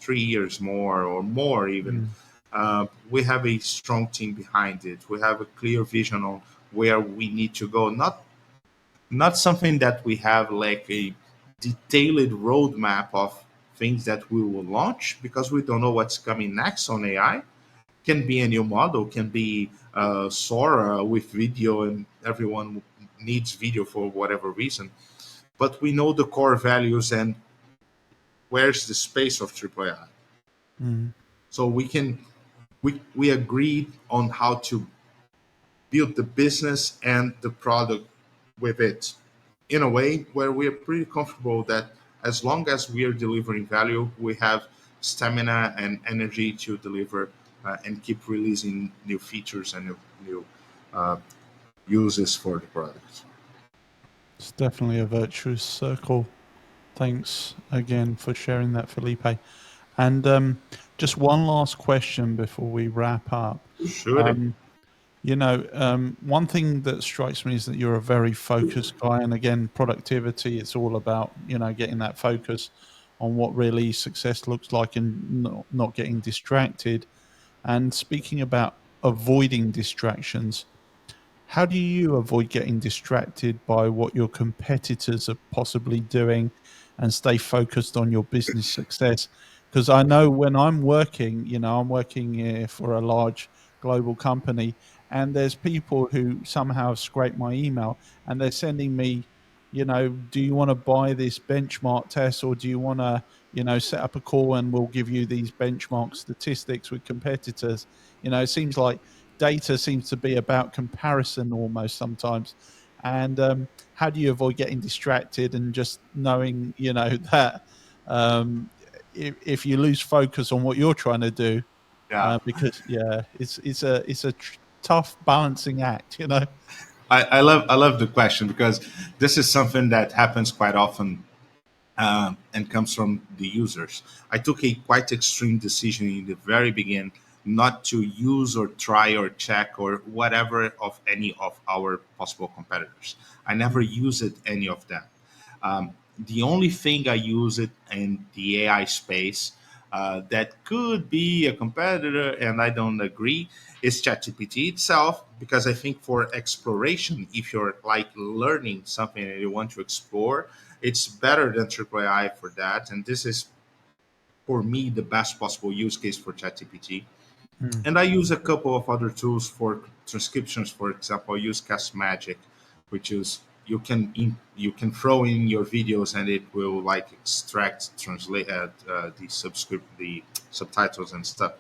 3 years more or more even. Mm. We have a strong team behind it. We have a clear vision on where we need to go. Not something that we have like a detailed roadmap of things that we will launch because we don't know what's coming next on AI. Can be a new model, can be Sora with video, and everyone needs video for whatever reason. But we know the core values and where's the space of Triple AI. Mm. So we agreed on how to build the business and the product with it in a way where we are pretty comfortable that as long as we are delivering value, we have stamina and energy to deliver and keep releasing new features and new uh, uses for the product. It's definitely a virtuous circle. Thanks again for sharing that, Felipe. And just one last question before we wrap up. Sure. Um, one thing that strikes me is that you're a very focused guy. And again, productivity, it's all about, getting that focus on what really success looks like and not getting distracted. And speaking about avoiding distractions, how do you avoid getting distracted by what your competitors are possibly doing and stay focused on your business success? Because I know when I'm working, I'm working for a large global company, and there's people who somehow have scraped my email and they're sending me, do you want to buy this benchmark test, or do you want to, set up a call and we'll give you these benchmark statistics with competitors? It seems like data seems to be about comparison almost sometimes. And how do you avoid getting distracted and just knowing, that um, if you lose focus on what you're trying to do, Yeah. because it's a tough balancing act. I love the question because this is something that happens quite often and comes from the users. I took a quite extreme decision in the very beginning not to use or try or check or whatever of any of our possible competitors. I never Mm, used any of them. The only thing I use it in the AI space that could be a competitor, and I don't agree, is ChatGPT itself, because I think for exploration, if you're like learning something and you want to explore, it's better than Triple AI for that. And this is for me the best possible use case for ChatGPT. mm, And I use a couple of other tools for transcriptions. For example, I use Cast Magic, which is you can throw in your videos and it will like extract, translate the subtitles and stuff.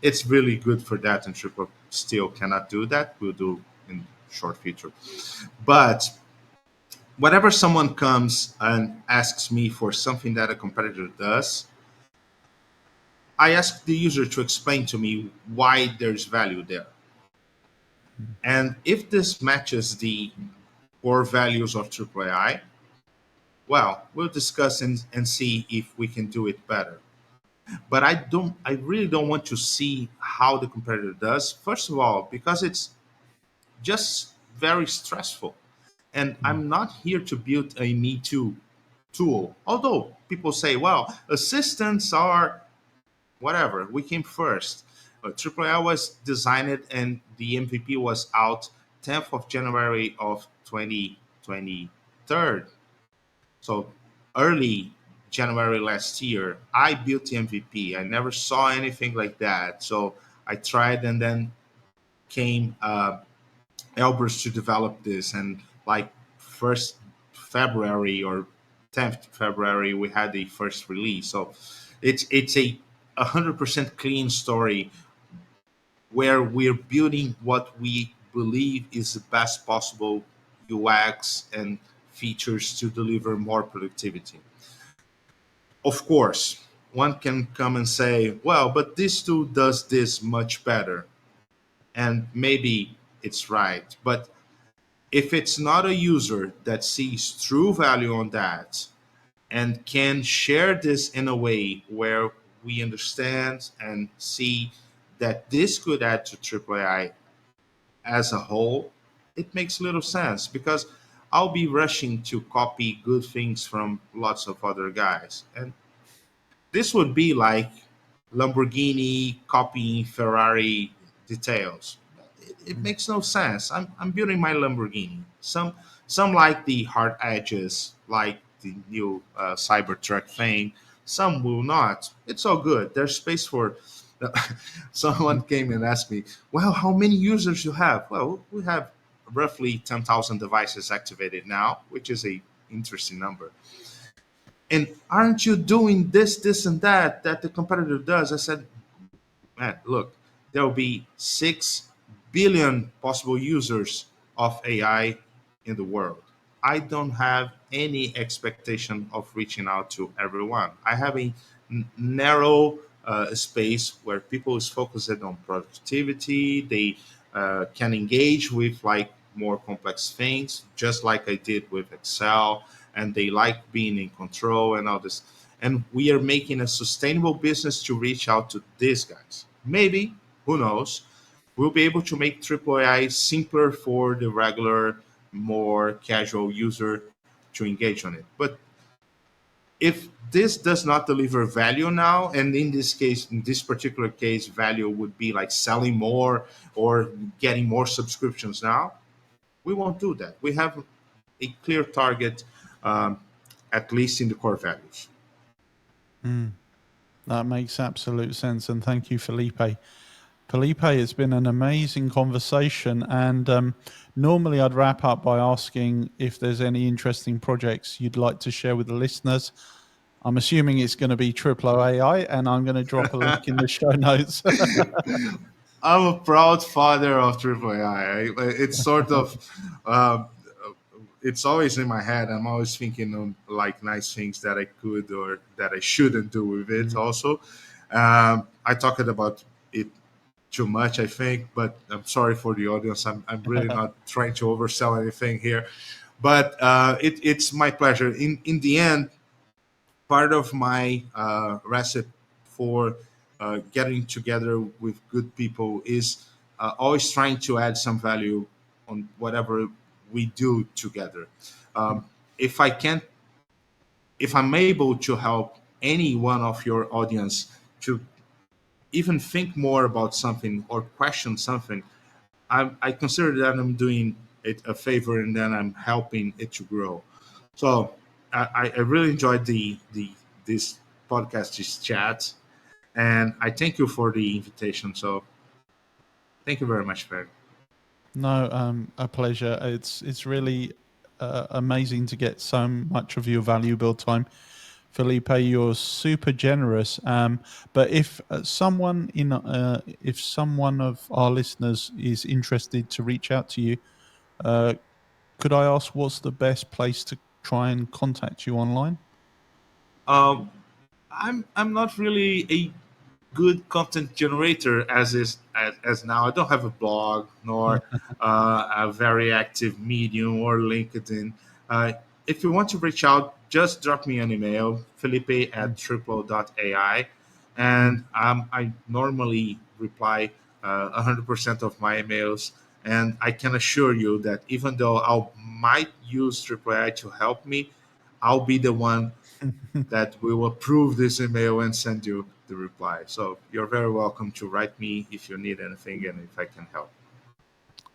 It's really good for that, and Triple still cannot do that. We'll do in short future. But whenever someone comes and asks me for something that a competitor does, I ask the user to explain to me why there's value there. mm, And if this matches the core values of AAA, well, we'll discuss and see if we can do it better. But I really don't want to see how the competitor does. First of all, because it's just very stressful. And mm, I'm not here to build a Me Too tool. Although people say, well, assistants are whatever, we came first. Triple A was designed and the MVP was out 10th of January of 2023. So early January last year, I built the MVP. I never saw anything like that. So I tried, and then came Elbrus to develop this. And like 1st February or 10th February, we had the first release. So it's a 100% clean story where we're building what we believe is the best possible UX and features to deliver more productivity. Of course, one can come and say, well, but this tool does this much better. And maybe it's right. But if it's not a user that sees true value on that and can share this in a way where we understand and see that this could add to Triplo AI as a whole, it makes little sense because I'll be rushing to copy good things from lots of other guys. And this would be like Lamborghini copying Ferrari details. It Mm. makes no sense. I'm building my Lamborghini. Some like the hard edges, like the new Cybertruck thing. Some will not. It's all good. There's space for. Someone came and asked me, "Well, how many users you have?" Well, we have roughly 10,000 devices activated now, which is a interesting number. And aren't you doing this, and that the competitor does? I said, man, look, there will be 6 billion possible users of AI in the world. I don't have any expectation of reaching out to everyone. I have a narrow space where people is focused on productivity. They can engage with like more complex things, just like I did with Excel, and they like being in control and all this. And we are making a sustainable business to reach out to these guys. Maybe, who knows, we'll be able to make Triple AI simpler for the regular, more casual user to engage on it. But if this does not deliver value now, and in this case, in this particular case, value would be like selling more or getting more subscriptions now, we won't do that. We have a clear target, um, at least in the core values. Mm. That makes absolute sense. And thank you, Felipe. Felipe, it's been an amazing conversation. And normally I'd wrap up by asking if there's any interesting projects you'd like to share with the listeners. I'm assuming it's going to be Triplo AI, and I'm going to drop a link in the show notes. I'm a proud father of Triple AI. It's sort of, um, it's always in my head. I'm always thinking of like nice things that I could or that I shouldn't do with it. Mm. Also, I talked about it too much, I think, but I'm sorry for the audience. I'm really not trying to oversell anything here, but it's my pleasure. In the end, part of my recipe for getting together with good people is always trying to add some value on whatever we do together. Um, if I can, if I'm able to help any one of your audience to even think more about something or question something, I consider that I'm doing it a favor and then I'm helping it to grow. So I really enjoyed the this podcast, this chat, and I thank you for the invitation. So thank you very much, Fred. No, a pleasure. It's really amazing to get so much of your valuable time. Felipe, you're super generous. But if someone of our listeners is interested to reach out to you, uh, could I ask what's the best place to try and contact you online? Um, I'm not really a good content generator as now. I don't have a blog nor a very active Medium or LinkedIn. Uh, if you want to reach out, just drop me an email, Felipe Mm, at triple.ai, mm. and I normally reply 100% of my emails. And I can assure you that even though I might use Triple AI to help me, I'll be the one that will approve this email and send you the reply. So you're very welcome to write me if you need anything and if I can help.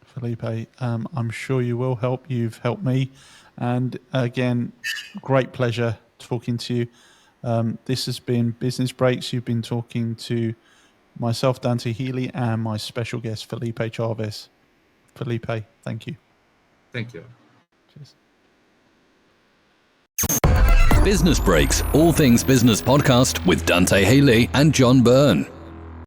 Felipe, I'm sure you will help. You've helped me. And again, great pleasure talking to you. This has been Business Breaks. You've been talking to myself, Dante Healy, and my special guest, Felipe Chaves. Felipe, thank you. Thank you. Cheers. Business Breaks, all things business podcast with Dante Haley and John Byrne.